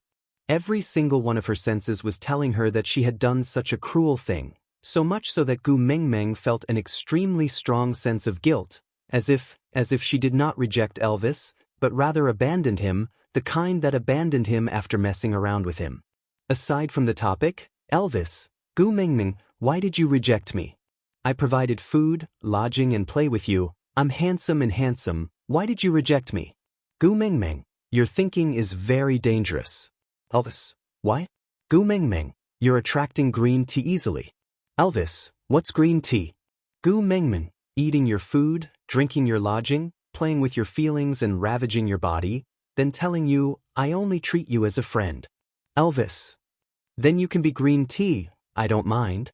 Speaker 1: Every single one of her senses was telling her that she had done such a cruel thing, so much so that Gu Mingming felt an extremely strong sense of guilt, as if she did not reject Elvis, but rather abandoned him, the kind that abandoned him after messing around with him. Aside from the topic, "Elvis, Gu Mingming, why did you reject me? I provided food, lodging and play with you. I'm handsome and handsome. Why did you reject me? Gu Mingming, your thinking is very dangerous." "Elvis, why?" "Gu Mingming, you're attracting green tea easily." "Elvis, what's green tea?" "Gu Mingming, eating your food, drinking your lodging, playing with your feelings and ravaging your body, then telling you, I only treat you as a friend." "Elvis, then you can be green tea, I don't mind."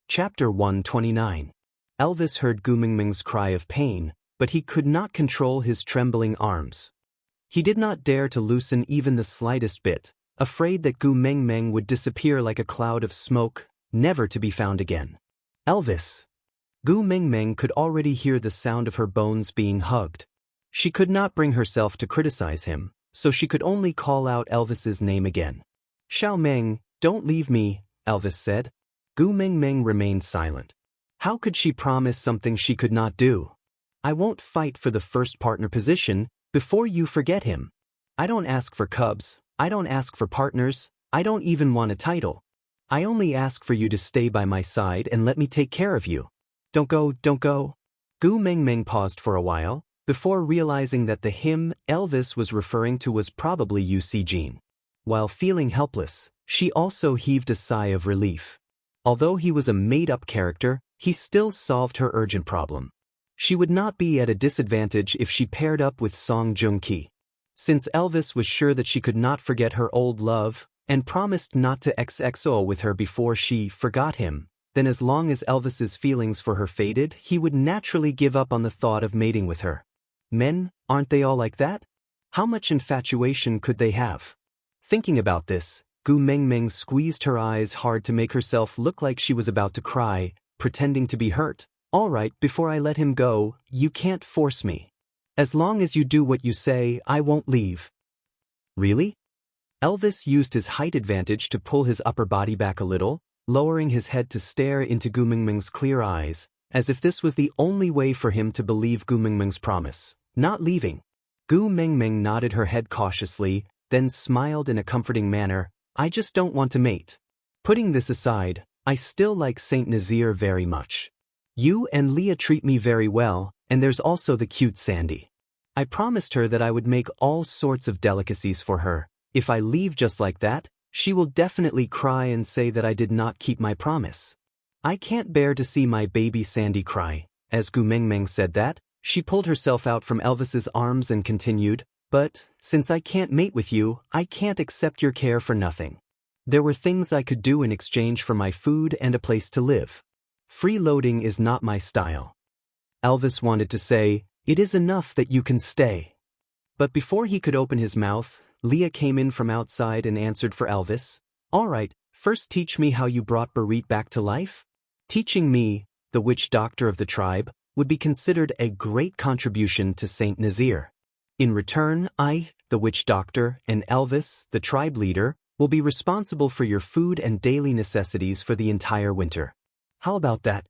Speaker 1: Chapter 129. Elvis heard Gu Mingming's cry of pain, but he could not control his trembling arms. He did not dare to loosen even the slightest bit, afraid that Gu Mingming would disappear like a cloud of smoke, never to be found again. "Elvis." Gu Mingming could already hear the sound of her bones being hugged. She could not bring herself to criticize him, so she could only call out Elvis's name again. "Xiao Meng, don't leave me," Elvis said. Gu Mingming remained silent. How could she promise something she could not do? "I won't fight for the first partner position before you forget him. I don't ask for cubs, I don't ask for partners, I don't even want a title. I only ask for you to stay by my side and let me take care of you. Don't go, don't go." Gu Mingming paused for a while, before realizing that the him Elvis was referring to was probably Yu Jin. While feeling helpless, she also heaved a sigh of relief. Although he was a made-up character, he still solved her urgent problem. She would not be at a disadvantage if she paired up with Song Joong-ki. Since Elvis was sure that she could not forget her old love, and promised not to XXO with her before she forgot him, then as long as Elvis's feelings for her faded, he would naturally give up on the thought of mating with her. Men, aren't they all like that? How much infatuation could they have? Thinking about this, Gu Mingming squeezed her eyes hard to make herself look like she was about to cry, pretending to be hurt. "All right, before I let him go, you can't force me. As long as you do what you say, I won't leave." "Really?" Elvis used his height advantage to pull his upper body back a little, lowering his head to stare into Gu Mingming's clear eyes, as if this was the only way for him to believe Gu Mingming's promise. "Not leaving." Gu Mingming nodded her head cautiously, then smiled in a comforting manner. "I just don't want to mate. Putting this aside, I still like Saint Nazaire very much. You and Leah treat me very well, and there's also the cute Sandy. I promised her that I would make all sorts of delicacies for her. If I leave just like that, she will definitely cry and say that I did not keep my promise. I can't bear to see my baby Sandy cry." As Gu Mingming said that, She pulled herself out from Elvis's arms and continued, "But, since I can't mate with you, I can't accept your care for nothing. There were things I could do in exchange for my food and a place to live. Freeloading is not my style." Elvis wanted to say, "It is enough that you can stay." But before he could open his mouth, Leah came in from outside and answered for Elvis. "All right, first teach me how you brought Barit back to life." Teaching me, the witch doctor of the tribe, would be considered a great contribution to Saint Nazir. In return, I, the witch doctor, and Elvis, the tribe leader, will be responsible for your food and daily necessities for the entire winter. How about that?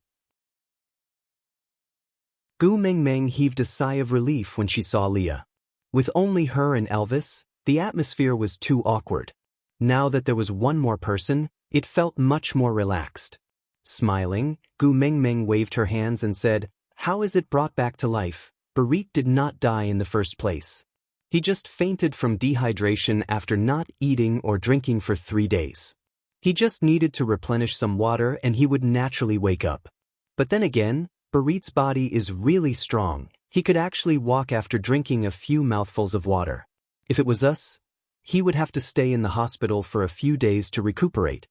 Speaker 1: Gu Mengmeng heaved a sigh of relief when she saw Leah. With only her and Elvis, the atmosphere was too awkward. Now that there was one more person, it felt much more relaxed. Smiling, Gu Mengmeng waved her hands and said, "How is it brought back to life? Barit did not die in the first place. He just fainted from dehydration after not eating or drinking for 3 days. He just needed to replenish some water and he would naturally wake up. But then again, Barit's body is really strong. He could actually walk after drinking a few mouthfuls of water. If it was us, he would have to stay in the hospital for a few days to recuperate."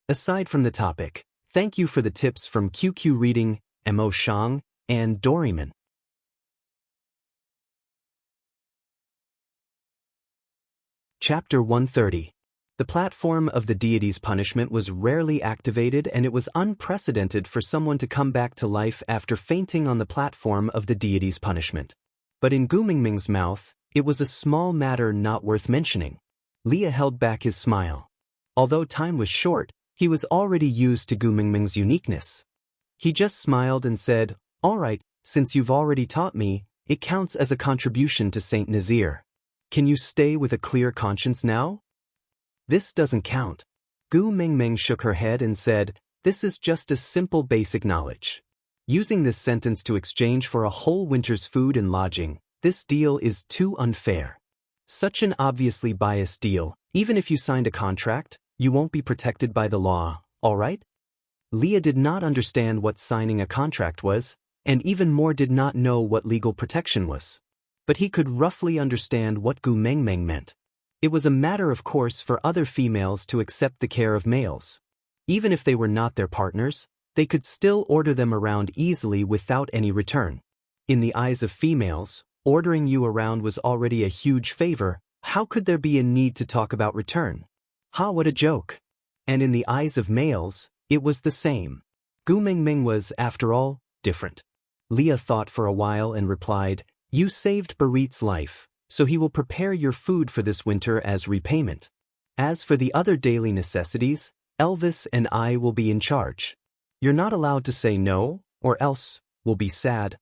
Speaker 1: Aside from the topic, thank you for the tips from QQ Reading, Mo Shang, and Doryman. Chapter 130. The platform of the deity's punishment was rarely activated, and it was unprecedented for someone to come back to life after fainting on the platform of the deity's punishment. But in Gu Mingming's mouth, it was a small matter not worth mentioning. Leah held back his smile. Although time was short, he was already used to Gu Mingming's uniqueness. He just smiled and said, "All right, since you've already taught me, it counts as a contribution to Saint Nazir. Can you stay with a clear conscience now?" "This doesn't count." Gu Mingming shook her head and said, "This is just a simple basic knowledge. Using this sentence to exchange for a whole winter's food and lodging, this deal is too unfair. Such an obviously biased deal, even if you signed a contract, you won't be protected by the law, all right?" Leah did not understand what signing a contract was, and even more did not know what legal protection was. But he could roughly understand what Gu Mengmeng meant. It was a matter of course for other females to accept the care of males. Even if they were not their partners, they could still order them around easily without any return. In the eyes of females, ordering you around was already a huge favor. How could there be a need to talk about return? Ha, what a joke. And in the eyes of males, it was the same. Gu Mingming was, after all, different. Leah thought for a while and replied, "You saved Barit's life, so he will prepare your food for this winter as repayment. As for the other daily necessities, Elvis and I will be in charge. You're not allowed to say no, or else we'll be sad,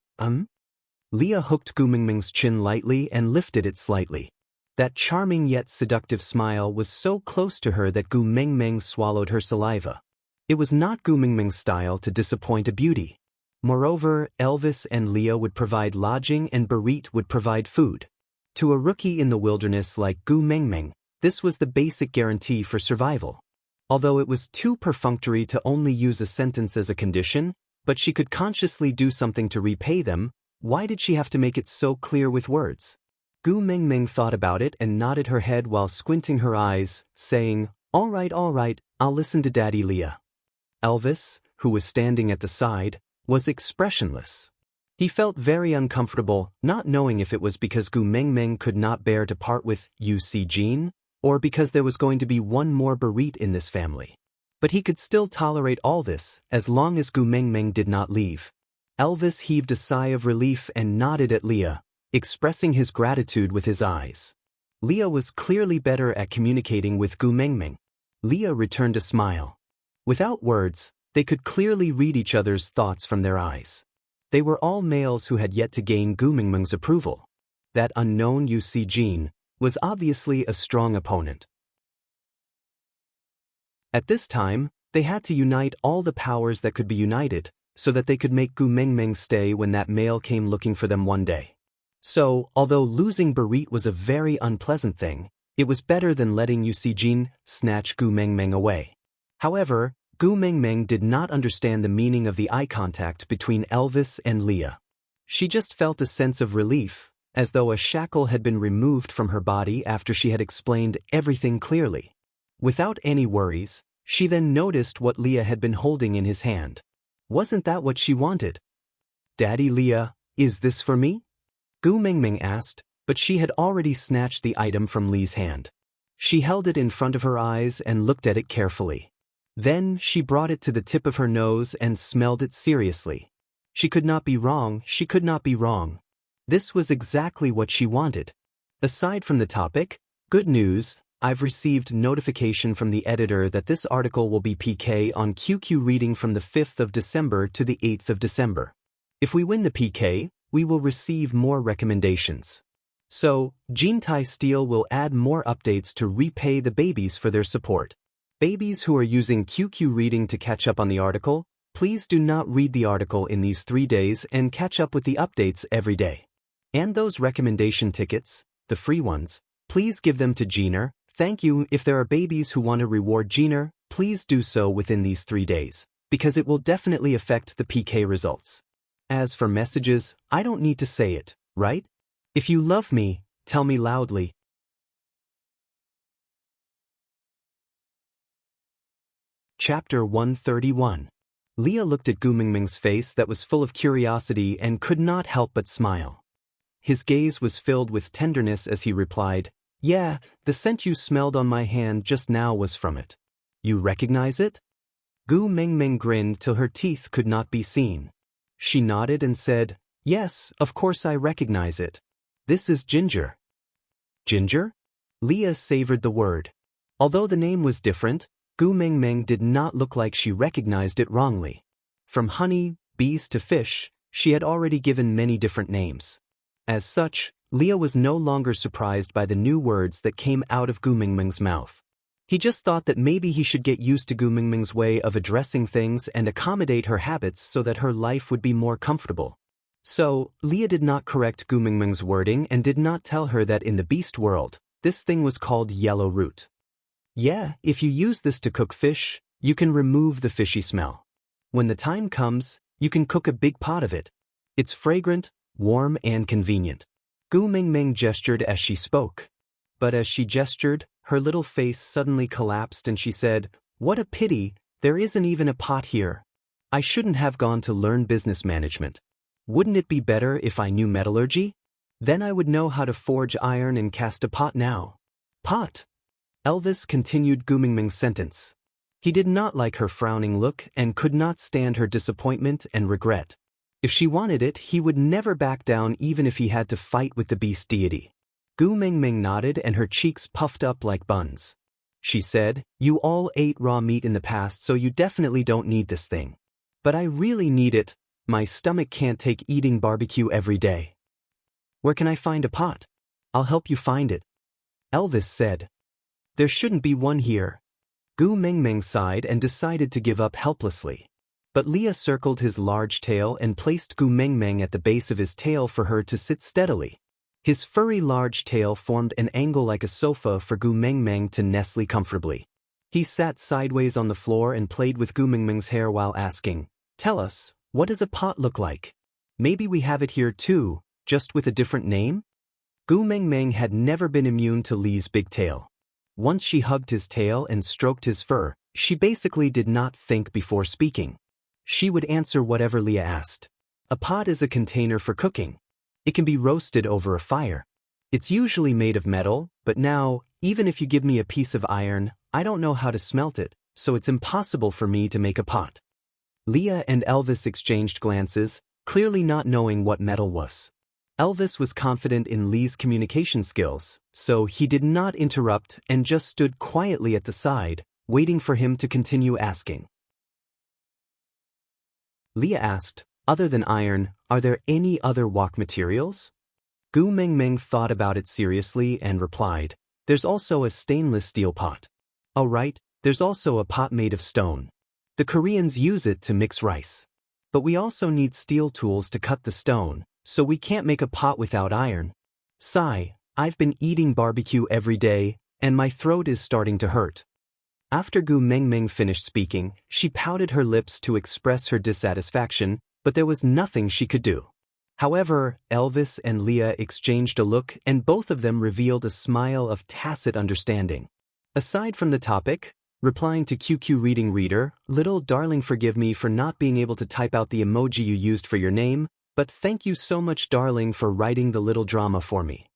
Speaker 1: Leah hooked Gu Mingming's chin lightly and lifted it slightly. That charming yet seductive smile was so close to her that Gu Mingming swallowed her saliva. It was not Gu Mingming's style to disappoint a beauty. Moreover, Elvis and Leah would provide lodging and Barit would provide food. To a rookie in the wilderness like Gu Mingming, this was the basic guarantee for survival. Although it was too perfunctory to only use a sentence as a condition, but she could consciously do something to repay them, why did she have to make it so clear with words? Gu Mingming thought about it and nodded her head while squinting her eyes, saying, all right, I'll listen to Daddy Leah." Elvis, who was standing at the side, was expressionless. He felt very uncomfortable, not knowing if it was because Gu Mingming could not bear to part with Yu Si Jean, or because there was going to be one more Barit in this family. But he could still tolerate all this, as long as Gu Mingming did not leave. Elvis heaved a sigh of relief and nodded at Leah, expressing his gratitude with his eyes. Leah was clearly better at communicating with Gu Mingming. Leah returned a smile. Without words, they could clearly read each other's thoughts from their eyes. They were all males who had yet to gain Gu Mingming's approval. That unknown Yu Si Jean was obviously a strong opponent. At this time, they had to unite all the powers that could be united, so that they could make Gu Mingming stay when that male came looking for them one day. So, although losing Barit was a very unpleasant thing, it was better than letting Yu Si Jean snatch Gu Mingming away. However, Gu Mingming did not understand the meaning of the eye contact between Elvis and Leah. She just felt a sense of relief, as though a shackle had been removed from her body after she had explained everything clearly. Without any worries, she then noticed what Leah had been holding in his hand. Wasn't that what she wanted? "Daddy Leah, is this for me?" Gu Mingming asked, but she had already snatched the item from Lee's hand. She held it in front of her eyes and looked at it carefully. Then she brought it to the tip of her nose and smelled it seriously. She could not be wrong, she could not be wrong. This was exactly what she wanted. Aside from the topic, good news, I've received notification from the editor that this article will be PK on QQ reading from the 5th of December to the 8th of December. If we win the PK, we will receive more recommendations. So, Jintai Steel will add more updates to repay the babies for their support. Babies who are using QQ reading to catch up on the article, please do not read the article in these 3 days and catch up with the updates every day. And those recommendation tickets, the free ones, please give them to Jeaner. Thank you. If there are babies who want to reward Jeaner, please do so within these 3 days, because it will definitely affect the PK results. As for messages, I don't need to say it, right? If you love me, tell me loudly. Chapter 131. Leah looked at Gu Mingming's face that was full of curiosity and could not help but smile. His gaze was filled with tenderness as he replied, "Yeah, the scent you smelled on my hand just now was from it. You recognize it?" Gu Mingming grinned till her teeth could not be seen. She nodded and said, "Yes, of course I recognize it. This is Ginger." Ginger? Leah savored the word. Although the name was different, Gu Mingming did not look like she recognized it wrongly. From honey, bees to fish, she had already given many different names. As such, Leah was no longer surprised by the new words that came out of Gu Mingming's mouth. He just thought that maybe he should get used to Gu Mingming's way of addressing things and accommodate her habits so that her life would be more comfortable. So, Leah did not correct Gu Mingming's wording and did not tell her that in the beast world, this thing was called yellow root. Yeah, if you use this to cook fish, you can remove the fishy smell. When the time comes, you can cook a big pot of it. It's fragrant, warm and convenient. Gu Mingming gestured as she spoke. But as she gestured, her little face suddenly collapsed and she said, "What a pity, there isn't even a pot here. I shouldn't have gone to learn business management. Wouldn't it be better if I knew metallurgy? Then I would know how to forge iron and cast a pot now." Pot. Elvis continued Gu Mingming's sentence. He did not like her frowning look and could not stand her disappointment and regret. If she wanted it, he would never back down even if he had to fight with the beast deity. Gu Mingming nodded and her cheeks puffed up like buns. She said, "You all ate raw meat in the past, so you definitely don't need this thing. But I really need it. My stomach can't take eating barbecue every day." "Where can I find a pot?" "I'll help you find it," Elvis said. "There shouldn't be one here." Gu Mingming sighed and decided to give up helplessly. But Leah circled his large tail and placed Gu Mingming at the base of his tail for her to sit steadily. His furry large tail formed an angle like a sofa for Gu Mingming to nestle comfortably. He sat sideways on the floor and played with Gu Mingming's hair while asking, "Tell us, what does a pot look like? Maybe we have it here too, just with a different name?" Gu Mingming had never been immune to Lee's big tail. Once she hugged his tail and stroked his fur, she basically did not think before speaking. She would answer whatever Leah asked. A pot is a container for cooking. It can be roasted over a fire. It's usually made of metal, but now, even if you give me a piece of iron, I don't know how to smelt it, so it's impossible for me to make a pot. Leah and Elvis exchanged glances, clearly not knowing what metal was. Elvis was confident in Lee's communication skills, so he did not interrupt and just stood quietly at the side, waiting for him to continue asking. Leah asked, "Other than iron, are there any other wok materials?" Gu Mingming thought about it seriously and replied, "There's also a stainless steel pot. Oh right, there's also a pot made of stone. The Koreans use it to mix rice. But we also need steel tools to cut the stone, so we can't make a pot without iron. Sigh, I've been eating barbecue every day, and my throat is starting to hurt." After Gu Mingming finished speaking, she pouted her lips to express her dissatisfaction, but there was nothing she could do. However, Elvis and Leah exchanged a look and both of them revealed a smile of tacit understanding. Aside from the topic, replying to QQ Reading Reader, little darling, forgive me for not being able to type out the emoji you used for your name, but thank you so much darling for writing the little drama for me.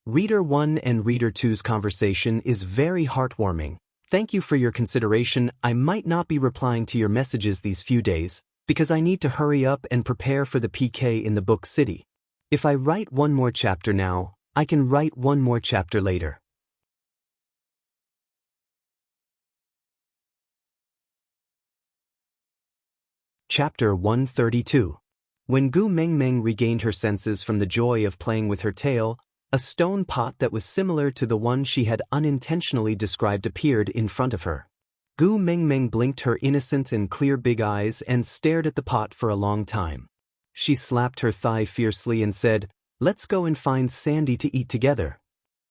Speaker 1: Reader 1 and Reader 2's conversation is very heartwarming. Thank you for your consideration. I might not be replying to your messages these few days, because I need to hurry up and prepare for the PK in the book city. If I write one more chapter now, I can write one more chapter later. Chapter 132. When Gu Mengmeng regained her senses from the joy of playing with her tail, a stone pot that was similar to the one she had unintentionally described appeared in front of her. Gu Mengmeng blinked her innocent and clear big eyes and stared at the pot for a long time. She slapped her thigh fiercely and said, "Let's go and find Sandy to eat together."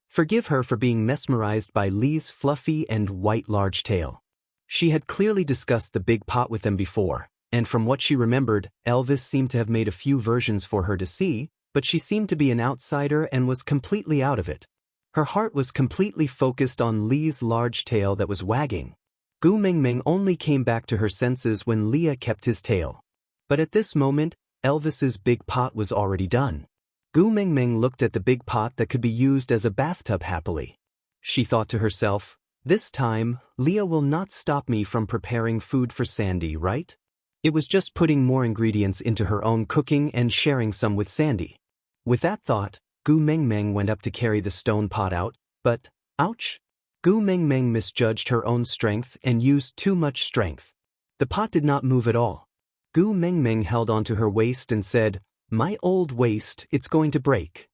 Speaker 1: Forgive her for being mesmerized by Lee's fluffy and white large tail. She had clearly discussed the big pot with them before, and from what she remembered, Elvis seemed to have made a few versions for her to see, but she seemed to be an outsider and was completely out of it. Her heart was completely focused on Lee's large tail that was wagging. Gu Mengmeng only came back to her senses when Leah kept his tail. But at this moment, Elvis's big pot was already done. Gu Mengmeng looked at the big pot that could be used as a bathtub happily. She thought to herself, "This time, Leah will not stop me from preparing food for Sandy, right?" It was just putting more ingredients into her own cooking and sharing some with Sandy. With that thought, Gu Mengmeng went up to carry the stone pot out, but, ouch! Gu Mengmeng misjudged her own strength and used too much strength. The pot did not move at all. Gu Mengmeng held onto her waist and said, "My old waist, it's going to break."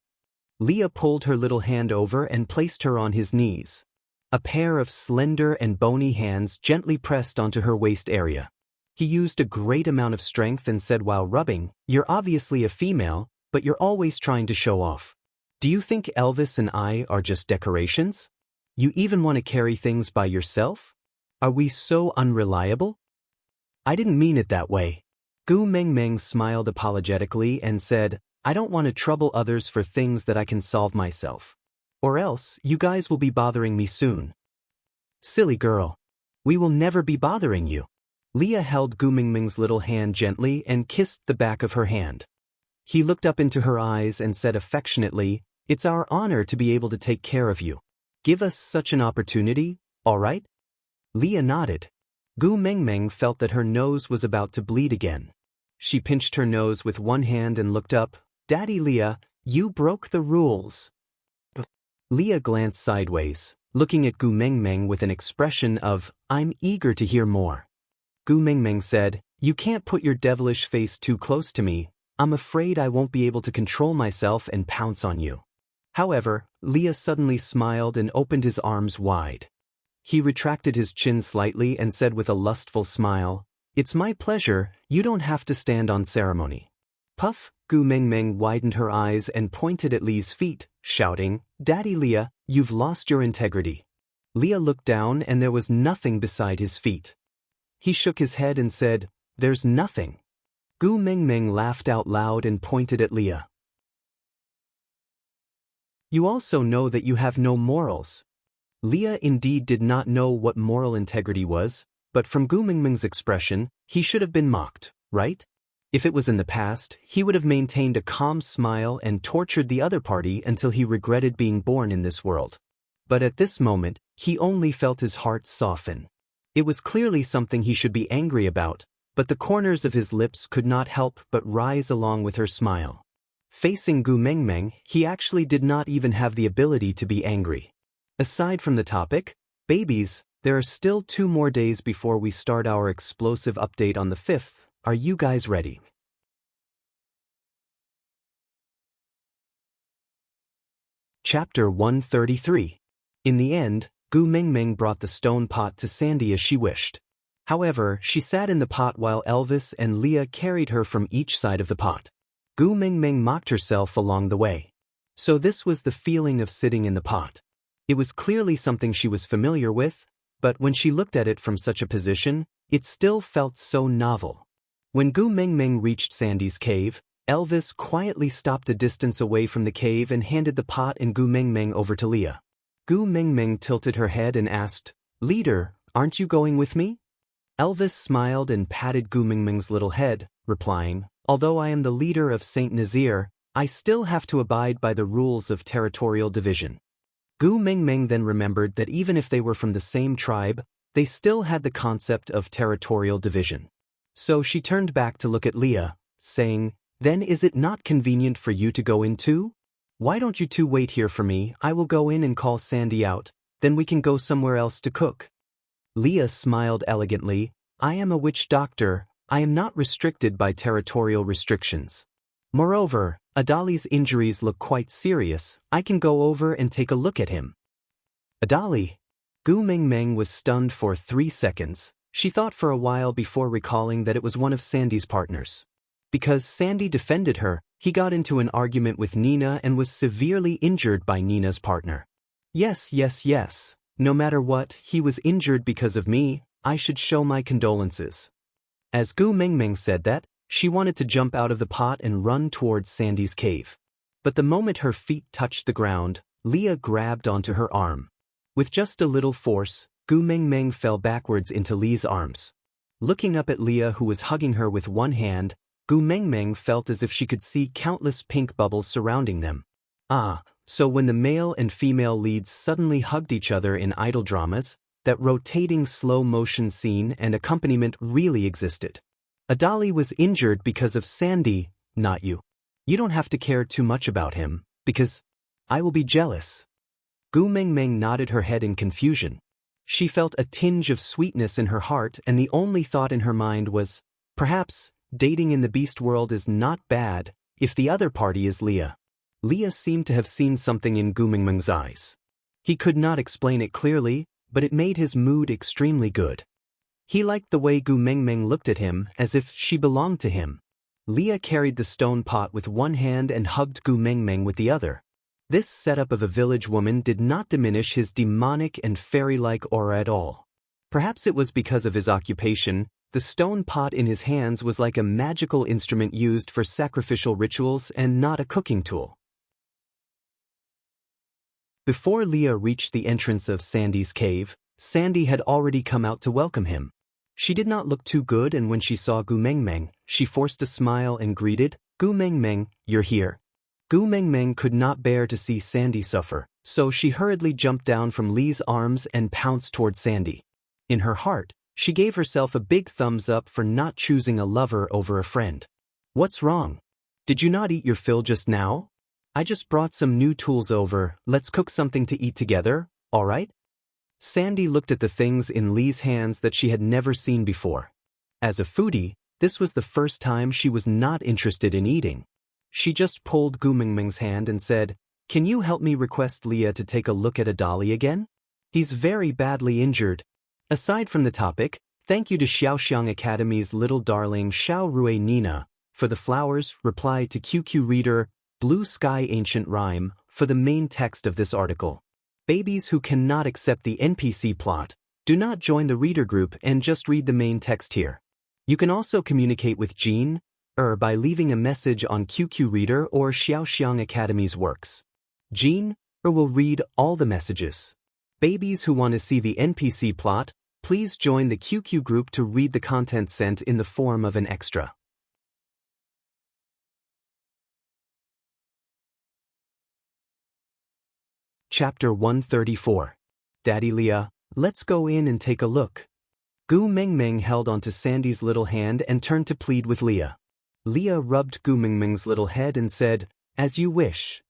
Speaker 1: Leah pulled her little hand over and placed her on his knees. A pair of slender and bony hands gently pressed onto her waist area. He used a great amount of strength and said while rubbing, "You're obviously a female, but you're always trying to show off. Do you think Elvis and I are just decorations? You even want to carry things by yourself? Are we so unreliable?" "I didn't mean it that way." Gu Mengmeng smiled apologetically and said, "I don't want to trouble others for things that I can solve myself. Or else, you guys will be bothering me soon." "Silly girl. We will never be bothering you." Leah held Gu Mengmeng's little hand gently and kissed the back of her hand. He looked up into her eyes and said affectionately, "It's our honor to be able to take care of you. Give us such an opportunity, all right?" Leah nodded. Gu Mengmeng felt that her nose was about to bleed again. She pinched her nose with one hand and looked up. "Daddy Leah, you broke the rules." Leah glanced sideways, looking at Gu Mengmeng with an expression of, "I'm eager to hear more." Gu Mengmeng said, "You can't put your devilish face too close to me. I'm afraid I won't be able to control myself and pounce on you." However, Leah suddenly smiled and opened his arms wide. He retracted his chin slightly and said with a lustful smile, "It's my pleasure, you don't have to stand on ceremony." Puff, Gu Mengmeng widened her eyes and pointed at Lee's feet, shouting, "Daddy Leah, you've lost your integrity." Leah looked down and there was nothing beside his feet. He shook his head and said, "There's nothing." Gu Mengmeng laughed out loud and pointed at Leah. "You also know that you have no morals." Leah indeed did not know what moral integrity was, but from Gu Mengmeng's expression, he should have been mocked, right? If it was in the past, he would have maintained a calm smile and tortured the other party until he regretted being born in this world. But at this moment, he only felt his heart soften. It was clearly something he should be angry about, but the corners of his lips could not help but rise along with her smile. Facing Gu Mengmeng, he actually did not even have the ability to be angry. Aside from the topic, babies, there are still 2 more days before we start our explosive update on the 5th. Are you guys ready? Chapter 133. In the end, Gu Mengmeng brought the stone pot to Sandy as she wished. However, she sat in the pot while Elvis and Leah carried her from each side of the pot. Gu Mengmeng mocked herself along the way. So this was the feeling of sitting in the pot. It was clearly something she was familiar with, but when she looked at it from such a position, it still felt so novel. When Gu Mengmeng reached Sandy's cave, Elvis quietly stopped a distance away from the cave and handed the pot and Gu Mengmeng over to Leah. Gu Mengmeng tilted her head and asked, "Leader, aren't you going with me?" Elvis smiled and patted Gu Mengmeng's little head, replying, "Although I am the leader of Saint Nazir, I still have to abide by the rules of territorial division." Gu Mengmeng then remembered that even if they were from the same tribe, they still had the concept of territorial division. So she turned back to look at Leah, saying, "Then is it not convenient for you to go in too? Why don't you two wait here for me? I will go in and call Sandy out, then we can go somewhere else to cook." Leah smiled elegantly. "I am a witch doctor. I am not restricted by territorial restrictions. Moreover, Adali's injuries look quite serious. I can go over and take a look at him." "Adali?" Gu Mengmeng was stunned for 3 seconds. She thought for a while before recalling that it was one of Sandy's partners. Because Sandy defended her, he got into an argument with Nina and was severely injured by Nina's partner. Yes. No matter what, he was injured because of me. I should show my condolences." As Gu Mengmeng said that, she wanted to jump out of the pot and run towards Sandy's cave. But the moment her feet touched the ground, Leah grabbed onto her arm. With just a little force, Gu Mengmeng fell backwards into Lee's arms. Looking up at Leah, who was hugging her with one hand, Gu Mengmeng felt as if she could see countless pink bubbles surrounding them. So when the male and female leads suddenly hugged each other in idol dramas, that rotating slow-motion scene and accompaniment really existed. Adali was injured because of Sandy, not you. You don't have to care too much about him, because I will be jealous. Gu Mengmeng nodded her head in confusion. She felt a tinge of sweetness in her heart, and the only thought in her mind was, perhaps, dating in the beast world is not bad, if the other party is Leah. Leah seemed to have seen something in Gu Mengmeng's eyes. He could not explain it clearly, but it made his mood extremely good. He liked the way Gu Mengmeng looked at him, as if she belonged to him. Leah carried the stone pot with one hand and hugged Gu Mengmeng with the other. This setup of a village woman did not diminish his demonic and fairy-like aura at all. Perhaps it was because of his occupation. The stone pot in his hands was like a magical instrument used for sacrificial rituals and not a cooking tool. Before Leah reached the entrance of Sandy's cave, Sandy had already come out to welcome him. She did not look too good, and when she saw Gu Mengmeng, she forced a smile and greeted, "Gu Mengmeng, you're here." Gu Mengmeng could not bear to see Sandy suffer, so she hurriedly jumped down from Lee's arms and pounced toward Sandy. In her heart, she gave herself a big thumbs up for not choosing a lover over a friend. "What's wrong? Did you not eat your fill just now? I just brought some new tools over. Let's cook something to eat together, all right?" Sandy looked at the things in Lee's hands that she had never seen before. As a foodie, this was the first time she was not interested in eating. She just pulled Gu Mengmeng's hand and said, "Can you help me request Leah to take a look at Adali again? He's very badly injured." Aside from the topic, thank you to Xiaoxiang Academy's little darling Xiao Rui Nina for the flowers, reply to QQ Reader, Blue Sky Ancient Rhyme, for the main text of this article. Babies who cannot accept the NPC plot, do not join the reader group and just read the main text here. You can also communicate with Jean by leaving a message on QQ Reader or Xiaoxiang Academy's works. Jean will read all the messages. Babies who want to see the NPC plot, please join the QQ group to read the content sent in the form of an extra. Chapter 134. Daddy Leah, let's go in and take a look. Gu Mengmeng held onto Sandy's little hand and turned to plead with Leah. Leah rubbed Gu Mengmeng's little head and said, "As you wish."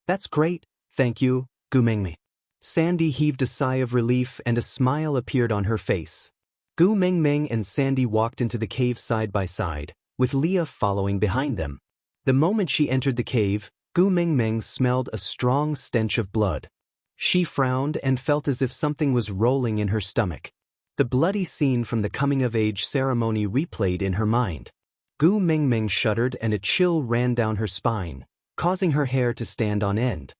Speaker 1: "That's great, thank you, Gu Mengmeng." Sandy heaved a sigh of relief and a smile appeared on her face. Gu Mengmeng and Sandy walked into the cave side by side, with Leah following behind them. The moment she entered the cave, Gu Mengmeng smelled a strong stench of blood. She frowned and felt as if something was rolling in her stomach. The bloody scene from the coming-of-age ceremony replayed in her mind. Gu Mengmeng shuddered and a chill ran down her spine, causing her hair to stand on end.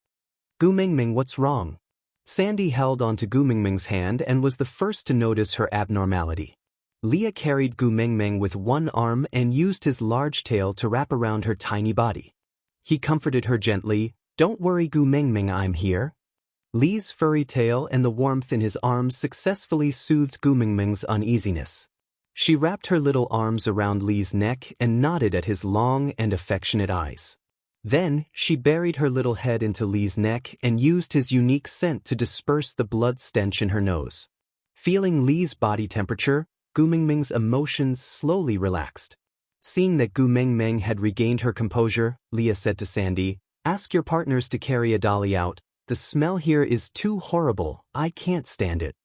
Speaker 1: "Gu Mengmeng, what's wrong?" Sandy held onto Gu Mengmeng's hand and was the first to notice her abnormality. Leah carried Gu Mengmeng with one arm and used his large tail to wrap around her tiny body. He comforted her gently, "Don't worry, Gu Mengmeng, I'm here." Li's furry tail and the warmth in his arms successfully soothed Gu Mengmeng's uneasiness. She wrapped her little arms around Li's neck and nodded at his long and affectionate eyes. Then, she buried her little head into Li's neck and used his unique scent to disperse the blood stench in her nose. Feeling Li's body temperature, Gu Mengmeng's emotions slowly relaxed. Seeing that Gu Mengmeng had regained her composure, Leah said to Sandy, "Ask your partners to carry a dolly out. The smell here is too horrible, I can't stand it."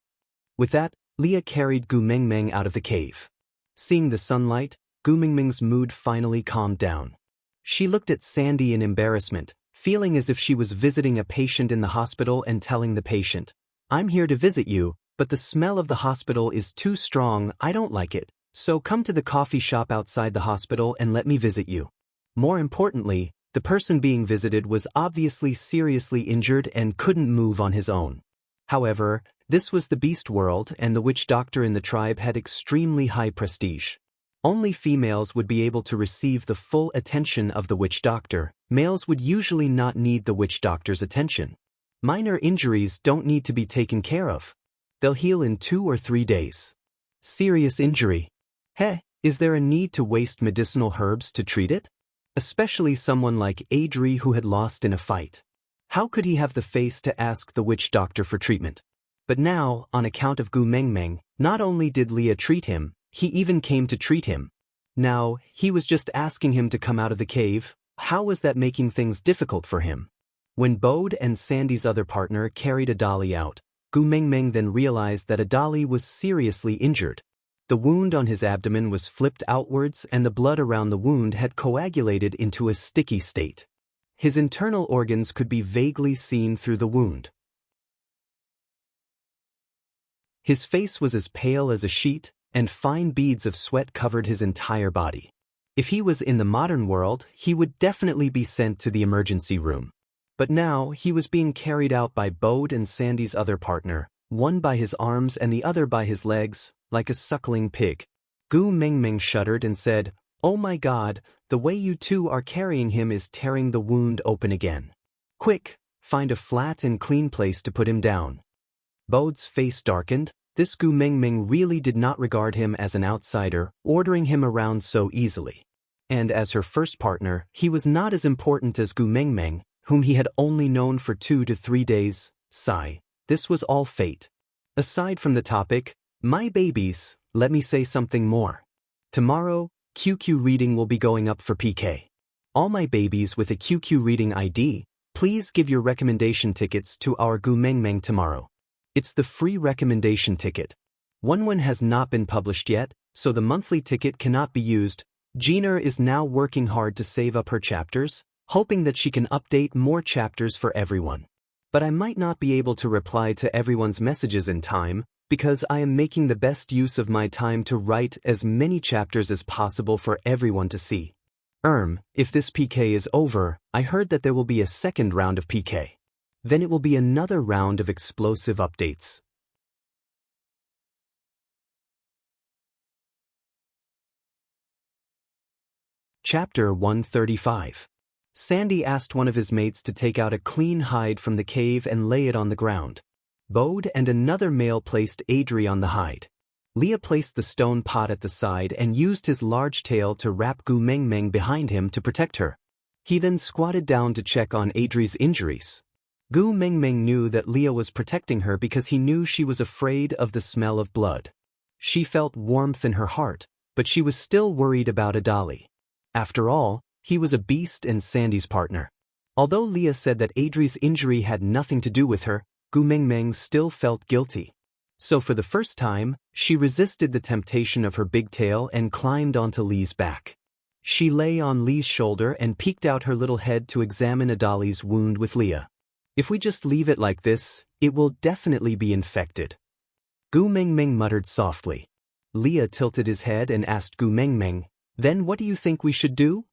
Speaker 1: With that, Leah carried Gu Mengmeng out of the cave. Seeing the sunlight, Gu Mengmeng's mood finally calmed down. She looked at Sandy in embarrassment, feeling as if she was visiting a patient in the hospital and telling the patient, "I'm here to visit you, but the smell of the hospital is too strong, I don't like it, so come to the coffee shop outside the hospital and let me visit you." More importantly, the person being visited was obviously seriously injured and couldn't move on his own. However, this was the beast world and the witch doctor in the tribe had extremely high prestige. Only females would be able to receive the full attention of the witch doctor. Males would usually not need the witch doctor's attention. Minor injuries don't need to be taken care of. They'll heal in 2 or 3 days. Serious injury. Is there a need to waste medicinal herbs to treat it? Especially someone like Adri who had lost in a fight. How could he have the face to ask the witch doctor for treatment? But now, on account of Gu Mengmeng, not only did Leah treat him, he even came to treat him. Now, he was just asking him to come out of the cave. How was that making things difficult for him? When Bode and Sandy's other partner carried a dolly out, Gu Mengmeng then realized that a dolly was seriously injured. The wound on his abdomen was flipped outwards and the blood around the wound had coagulated into a sticky state. His internal organs could be vaguely seen through the wound. His face was as pale as a sheet, and fine beads of sweat covered his entire body. If he was in the modern world, he would definitely be sent to the emergency room. But now, he was being carried out by Bode and Sandy's other partner, one by his arms and the other by his legs, like a suckling pig. Gu Mengmeng shuddered and said, "Oh my God, the way you two are carrying him is tearing the wound open again. Quick, find a flat and clean place to put him down." Bode's face darkened. This Gu Mengmeng really did not regard him as an outsider, ordering him around so easily. And as her first partner, he was not as important as Gu Mengmeng, whom he had only known for 2 to 3 days. Sigh. This was all fate. Aside from the topic, my babies, let me say something more. Tomorrow, QQ reading will be going up for PK. All my babies with a QQ reading ID, please give your recommendation tickets to our Gu Mengmeng tomorrow. It's the free recommendation ticket. One has not been published yet, so the monthly ticket cannot be used. Jeaner is now working hard to save up her chapters, hoping that she can update more chapters for everyone. But I might not be able to reply to everyone's messages in time, because I am making the best use of my time to write as many chapters as possible for everyone to see. If this PK is over, I heard that there will be a second round of PK. Then it will be another round of explosive updates. Chapter 135. Sandy asked one of his mates to take out a clean hide from the cave and lay it on the ground. Bode and another male placed Adri on the hide. Leah placed the stone pot at the side and used his large tail to wrap Gu Mengmeng behind him to protect her. He then squatted down to check on Adri's injuries. Gu Mengmeng knew that Leah was protecting her because he knew she was afraid of the smell of blood. She felt warmth in her heart, but she was still worried about Adali. After all, he was a beast and Sandy's partner. Although Leah said that Adri's injury had nothing to do with her, Gu Mengmeng still felt guilty. So for the first time, she resisted the temptation of her big tail and climbed onto Lee's back. She lay on Lee's shoulder and peeked out her little head to examine Adali's wound with Leah. If we just leave it like this, it will definitely be infected. Gu Mengmeng muttered softly. Leah tilted his head and asked Gu Mengmeng, "Then what do you think we should do?"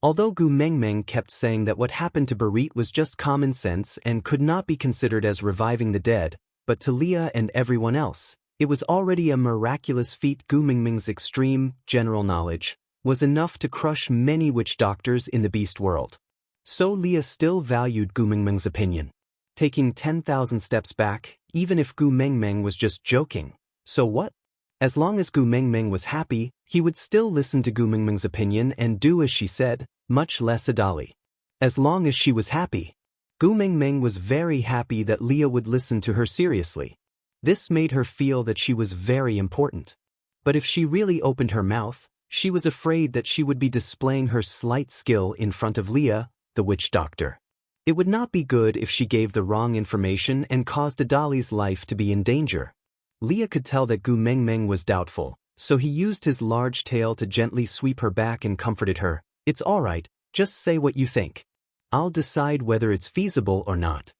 Speaker 1: Although Gu Mengmeng kept saying that what happened to Barit was just common sense and could not be considered as reviving the dead, but to Leah and everyone else, It was already a miraculous feat. Gu Mingming's extreme, general knowledge was enough to crush many witch doctors in the beast world. So Leah still valued Gu Mingming's opinion. Taking 10,000 steps back, even if Gu Mingming was just joking, so what? As long as Gu Mingming was happy, he would still listen to Gu Mingming's opinion and do as she said, much less a dolly. As long as she was happy. Gu Mingming was very happy that Leah would listen to her seriously. This made her feel that she was very important. But if she really opened her mouth, she was afraid that she would be displaying her slight skill in front of Leah, the witch doctor. It would not be good if she gave the wrong information and caused Adali's life to be in danger. Leah could tell that Gu Mingming was doubtful, so he used his large tail to gently sweep her back and comforted her. It's all right, just say what you think. I'll decide whether it's feasible or not.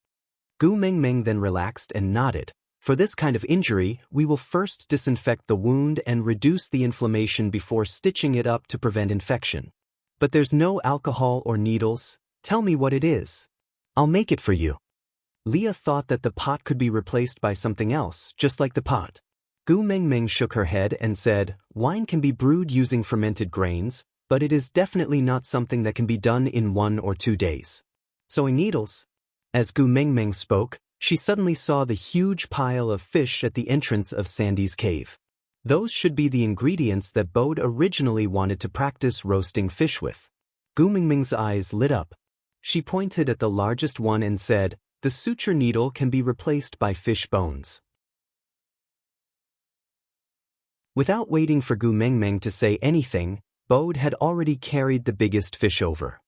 Speaker 1: Gu Mingming then relaxed and nodded. For this kind of injury, we will first disinfect the wound and reduce the inflammation before stitching it up to prevent infection. But there's no alcohol or needles. Tell me what it is. I'll make it for you. Leah thought that the pot could be replaced by something else, just like the pot. Gu Mingming shook her head and said, wine can be brewed using fermented grains, but it is definitely not something that can be done in 1 or 2 days. Sewing needles? As Gu Mingming spoke, she suddenly saw the huge pile of fish at the entrance of Sandy's cave. Those should be the ingredients that Bode originally wanted to practice roasting fish with. Gu Mingming's eyes lit up. She pointed at the largest one and said, the suture needle can be replaced by fish bones. Without waiting for Gu Mingming to say anything, Bode had already carried the biggest fish over.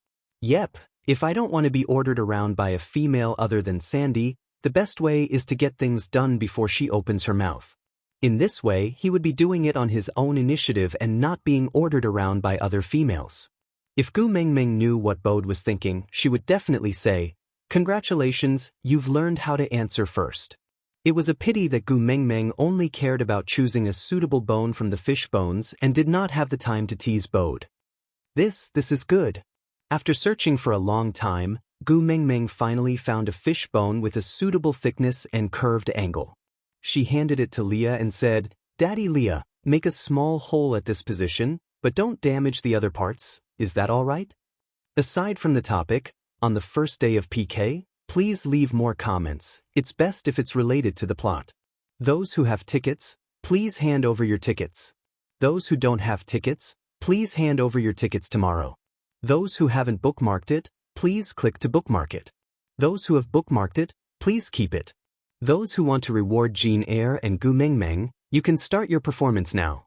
Speaker 1: Yep, if I don't want to be ordered around by a female other than Sandy, the best way is to get things done before she opens her mouth. In this way, he would be doing it on his own initiative and not being ordered around by other females. If Gu Mingming knew what Bode was thinking, she would definitely say, congratulations, you've learned how to answer first. It was a pity that Gu Mingming only cared about choosing a suitable bone from the fish bones and did not have the time to tease Bode. This is good. After searching for a long time, Gu Mingming finally found a fish bone with a suitable thickness and curved angle. She handed it to Leah and said, Daddy Leah, make a small hole at this position, but don't damage the other parts, is that all right? Aside from the topic, on the first day of PK, please leave more comments. It's best if it's related to the plot. Those who have tickets, please hand over your tickets. Those who don't have tickets, please hand over your tickets tomorrow. Those who haven't bookmarked it, please click to bookmark it. Those who have bookmarked it, please keep it. Those who want to reward Jean Eyre and Gu Mingming, you can start your performance now.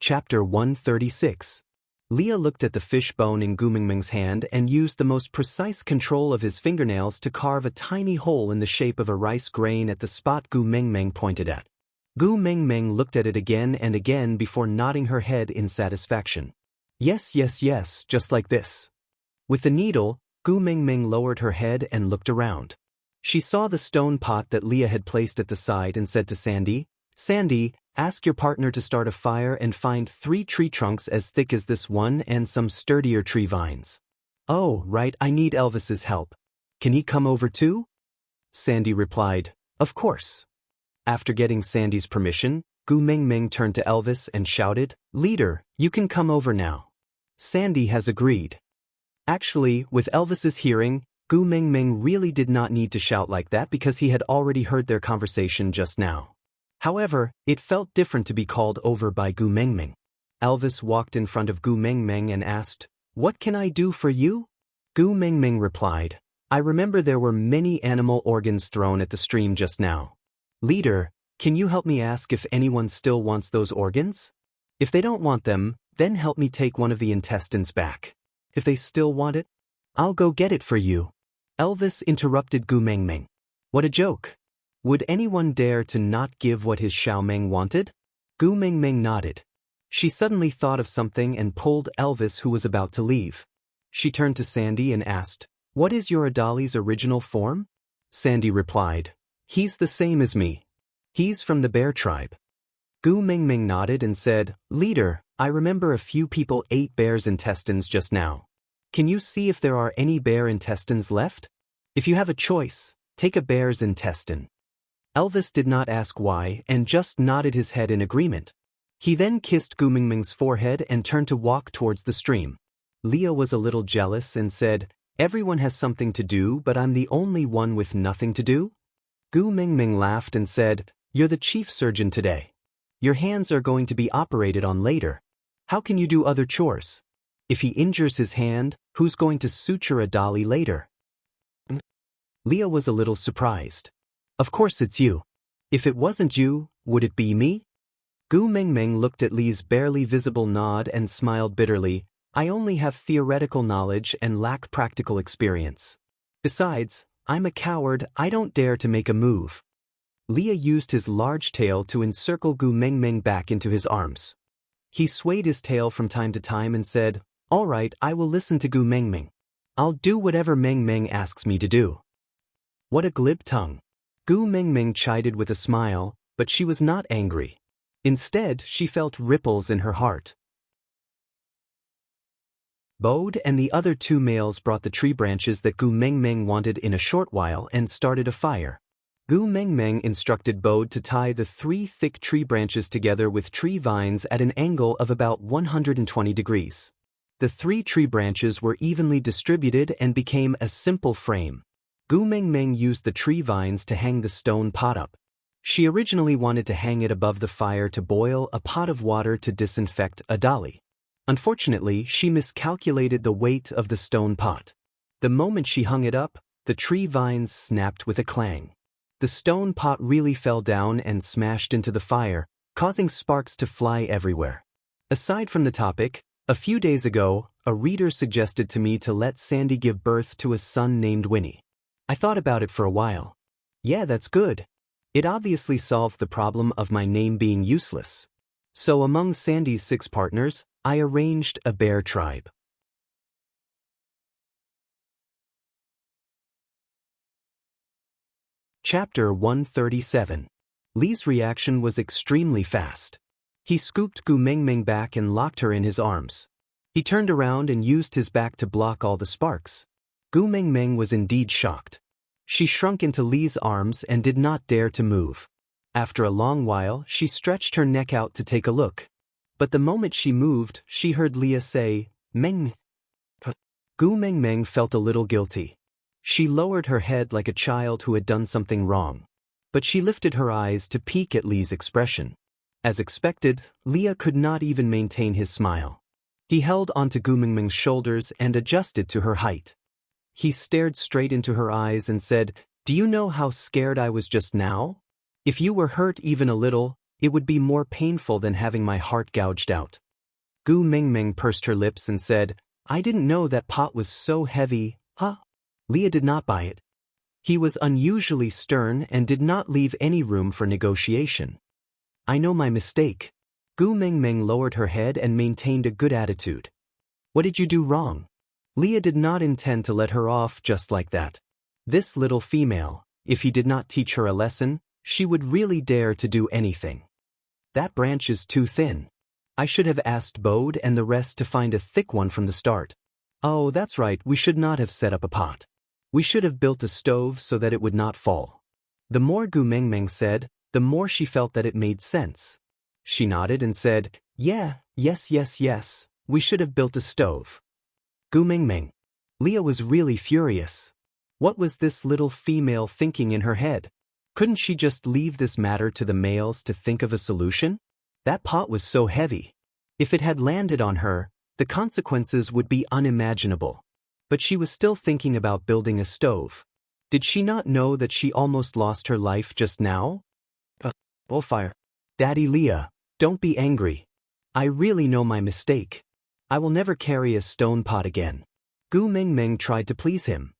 Speaker 1: Chapter 136. Leah looked at the fish bone in Gu Mingming's hand and used the most precise control of his fingernails to carve a tiny hole in the shape of a rice grain at the spot Gu Mingming pointed at. Gu Mingming looked at it again and again before nodding her head in satisfaction. Yes, just like this. With the needle, Gu Mingming lowered her head and looked around. She saw the stone pot that Leah had placed at the side and said to Sandy, Sandy, ask your partner to start a fire and find 3 tree trunks as thick as this one and some sturdier tree vines. Oh, right, I need Elvis's help. Can he come over too? Sandy replied, of course. After getting Sandy's permission, Gu Mingming turned to Elvis and shouted, Leader, you can come over now. Sandy has agreed. Actually, with Elvis's hearing, Gu Mingming really did not need to shout like that because he had already heard their conversation just now. However, it felt different to be called over by Gu Mingming. Elvis walked in front of Gu Mingming and asked, What can I do for you? Gu Mingming replied, I remember there were many animal organs thrown at the stream just now. Leader, can you help me ask if anyone still wants those organs? If they don't want them, then help me take one of the intestines back. If they still want it, I'll go get it for you. Elvis interrupted Gu Mingming. What a joke. Would anyone dare to not give what his Xiaoming wanted? Gu Mingming nodded. She suddenly thought of something and pulled Elvis, who was about to leave. She turned to Sandy and asked, What is your Adali's original form? Sandy replied, He's the same as me. He's from the bear tribe. Gu Mingming nodded and said, Leader, I remember a few people ate bear's intestines just now. Can you see if there are any bear intestines left? If you have a choice, take a bear's intestine. Elvis did not ask why and just nodded his head in agreement. He then kissed Gu Mingming's forehead and turned to walk towards the stream. Leah was a little jealous and said, "Everyone has something to do, but I'm the only one with nothing to do?" Gu Mingming laughed and said, "You're the chief surgeon today. Your hands are going to be operated on later. How can you do other chores? If he injures his hand, who's going to suture a dolly later?" Leah was a little surprised. "Of course it's you. If it wasn't you, would it be me?" Gu Mingming looked at Li's barely visible nod and smiled bitterly. "I only have theoretical knowledge and lack practical experience. Besides, I'm a coward, I don't dare to make a move." Leah used his large tail to encircle Gu Mingming back into his arms. He swayed his tail from time to time and said, "All right, I will listen to Gu Mingming. I'll do whatever Mingming asks me to do." What a glib tongue. Gu Mingming chided with a smile, but she was not angry. Instead, she felt ripples in her heart. Bode and the other two males brought the tree branches that Gu Mingming wanted in a short while and started a fire. Gu Mingming instructed Bode to tie the 3 thick tree branches together with tree vines at an angle of about 120 degrees. The 3 tree branches were evenly distributed and became a simple frame. Gu Mingming used the tree vines to hang the stone pot up. She originally wanted to hang it above the fire to boil a pot of water to disinfect a dolly. Unfortunately, she miscalculated the weight of the stone pot. The moment she hung it up, the tree vines snapped with a clang. The stone pot really fell down and smashed into the fire, causing sparks to fly everywhere. Aside from the topic, a few days ago, a reader suggested to me to let Sandy give birth to a son named Winnie. I thought about it for a while. Yeah, that's good. It obviously solved the problem of my name being useless. So among Sandy's 6 partners, I arranged a bear tribe. Chapter 137. Li's reaction was extremely fast. He scooped Gu Mingming back and locked her in his arms. He turned around and used his back to block all the sparks. Gu Mingming was indeed shocked. She shrunk into Li's arms and did not dare to move. After a long while, she stretched her neck out to take a look. But the moment she moved, she heard Leah say, "Meng." Gu Mingming felt a little guilty. She lowered her head like a child who had done something wrong. But she lifted her eyes to peek at Li's expression. As expected, Leah could not even maintain his smile. He held onto Gu Mingming's shoulders and adjusted to her height. He stared straight into her eyes and said, "Do you know how scared I was just now? If you were hurt even a little, it would be more painful than having my heart gouged out." Gu Mingming pursed her lips and said, "I didn't know that pot was so heavy, huh?" Leah did not buy it. He was unusually stern and did not leave any room for negotiation. "I know my mistake." Gu Mingming lowered her head and maintained a good attitude. "What did you do wrong?" Leah did not intend to let her off just like that. This little female, if he did not teach her a lesson, she would really dare to do anything. "That branch is too thin. I should have asked Bode and the rest to find a thick one from the start. Oh, that's right, we should not have set up a pot. We should have built a stove so that it would not fall." The more Gu Mingming said, the more she felt that it made sense. She nodded and said, Yes, we should have built a stove." Gu Mingming. Leah was really furious. What was this little female thinking in her head? Couldn't she just leave this matter to the males to think of a solution? That pot was so heavy. If it had landed on her, the consequences would be unimaginable. But she was still thinking about building a stove. Did she not know that she almost lost her life just now? Bullfire. "Daddy Leah, don't be angry. I really know my mistake. I will never carry a stone pot again." Gu Mingming tried to please him.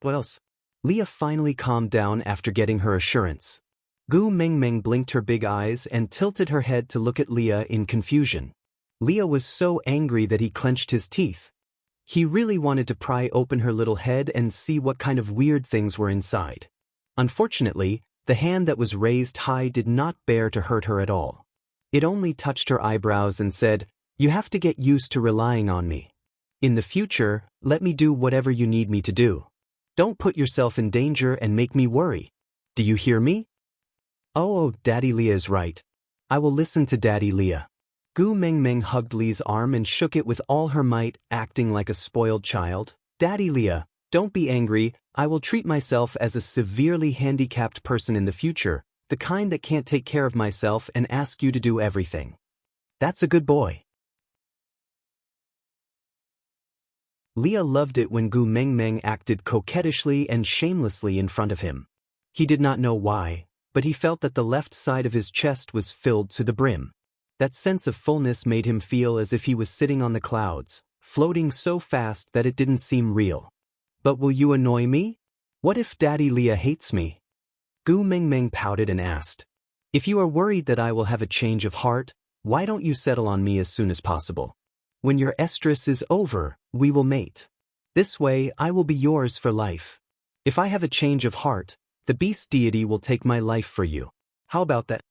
Speaker 1: "What else?" Leah finally calmed down after getting her assurance. Gu Mingming blinked her big eyes and tilted her head to look at Leah in confusion. Leah was so angry that he clenched his teeth. He really wanted to pry open her little head and see what kind of weird things were inside. Unfortunately, the hand that was raised high did not bear to hurt her at all. It only touched her eyebrows and said, "You have to get used to relying on me." In the future, let me do whatever you need me to do. Don't put yourself in danger and make me worry. Do you hear me? Oh, Daddy Leah is right. I will listen to Daddy Leah. Gu Mengmeng hugged Lee's arm and shook it with all her might, acting like a spoiled child. Daddy Leah, don't be angry. I will treat myself as a severely handicapped person in the future, the kind that can't take care of myself and ask you to do everything. That's a good boy. Leah loved it when Gu Mengmeng acted coquettishly and shamelessly in front of him. He did not know why, but he felt that the left side of his chest was filled to the brim. That sense of fullness made him feel as if he was sitting on the clouds, floating so fast that it didn't seem real. But will you annoy me? What if Daddy Leah hates me? Gu Mengmeng pouted and asked. If you are worried that I will have a change of heart, why don't you settle on me as soon as possible? When your estrus is over, we will mate. This way, I will be yours for life. If I have a change of heart, the beast deity will take my life for you. How about that?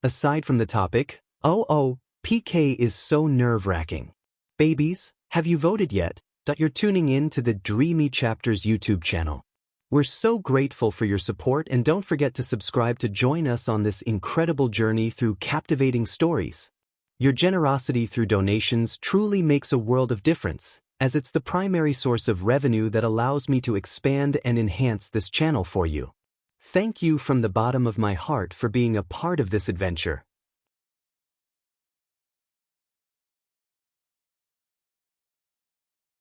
Speaker 1: Aside from the topic, PK is so nerve-wracking. Babies, have you voted yet? You're tuning in to the Dreamy Chapters YouTube channel. We're so grateful for your support, and don't forget to subscribe to join us on this incredible journey through captivating stories. Your generosity through donations truly makes a world of difference, as it's the primary source of revenue that allows me to expand and enhance this channel for you. Thank you from the bottom of my heart for being a part of this adventure.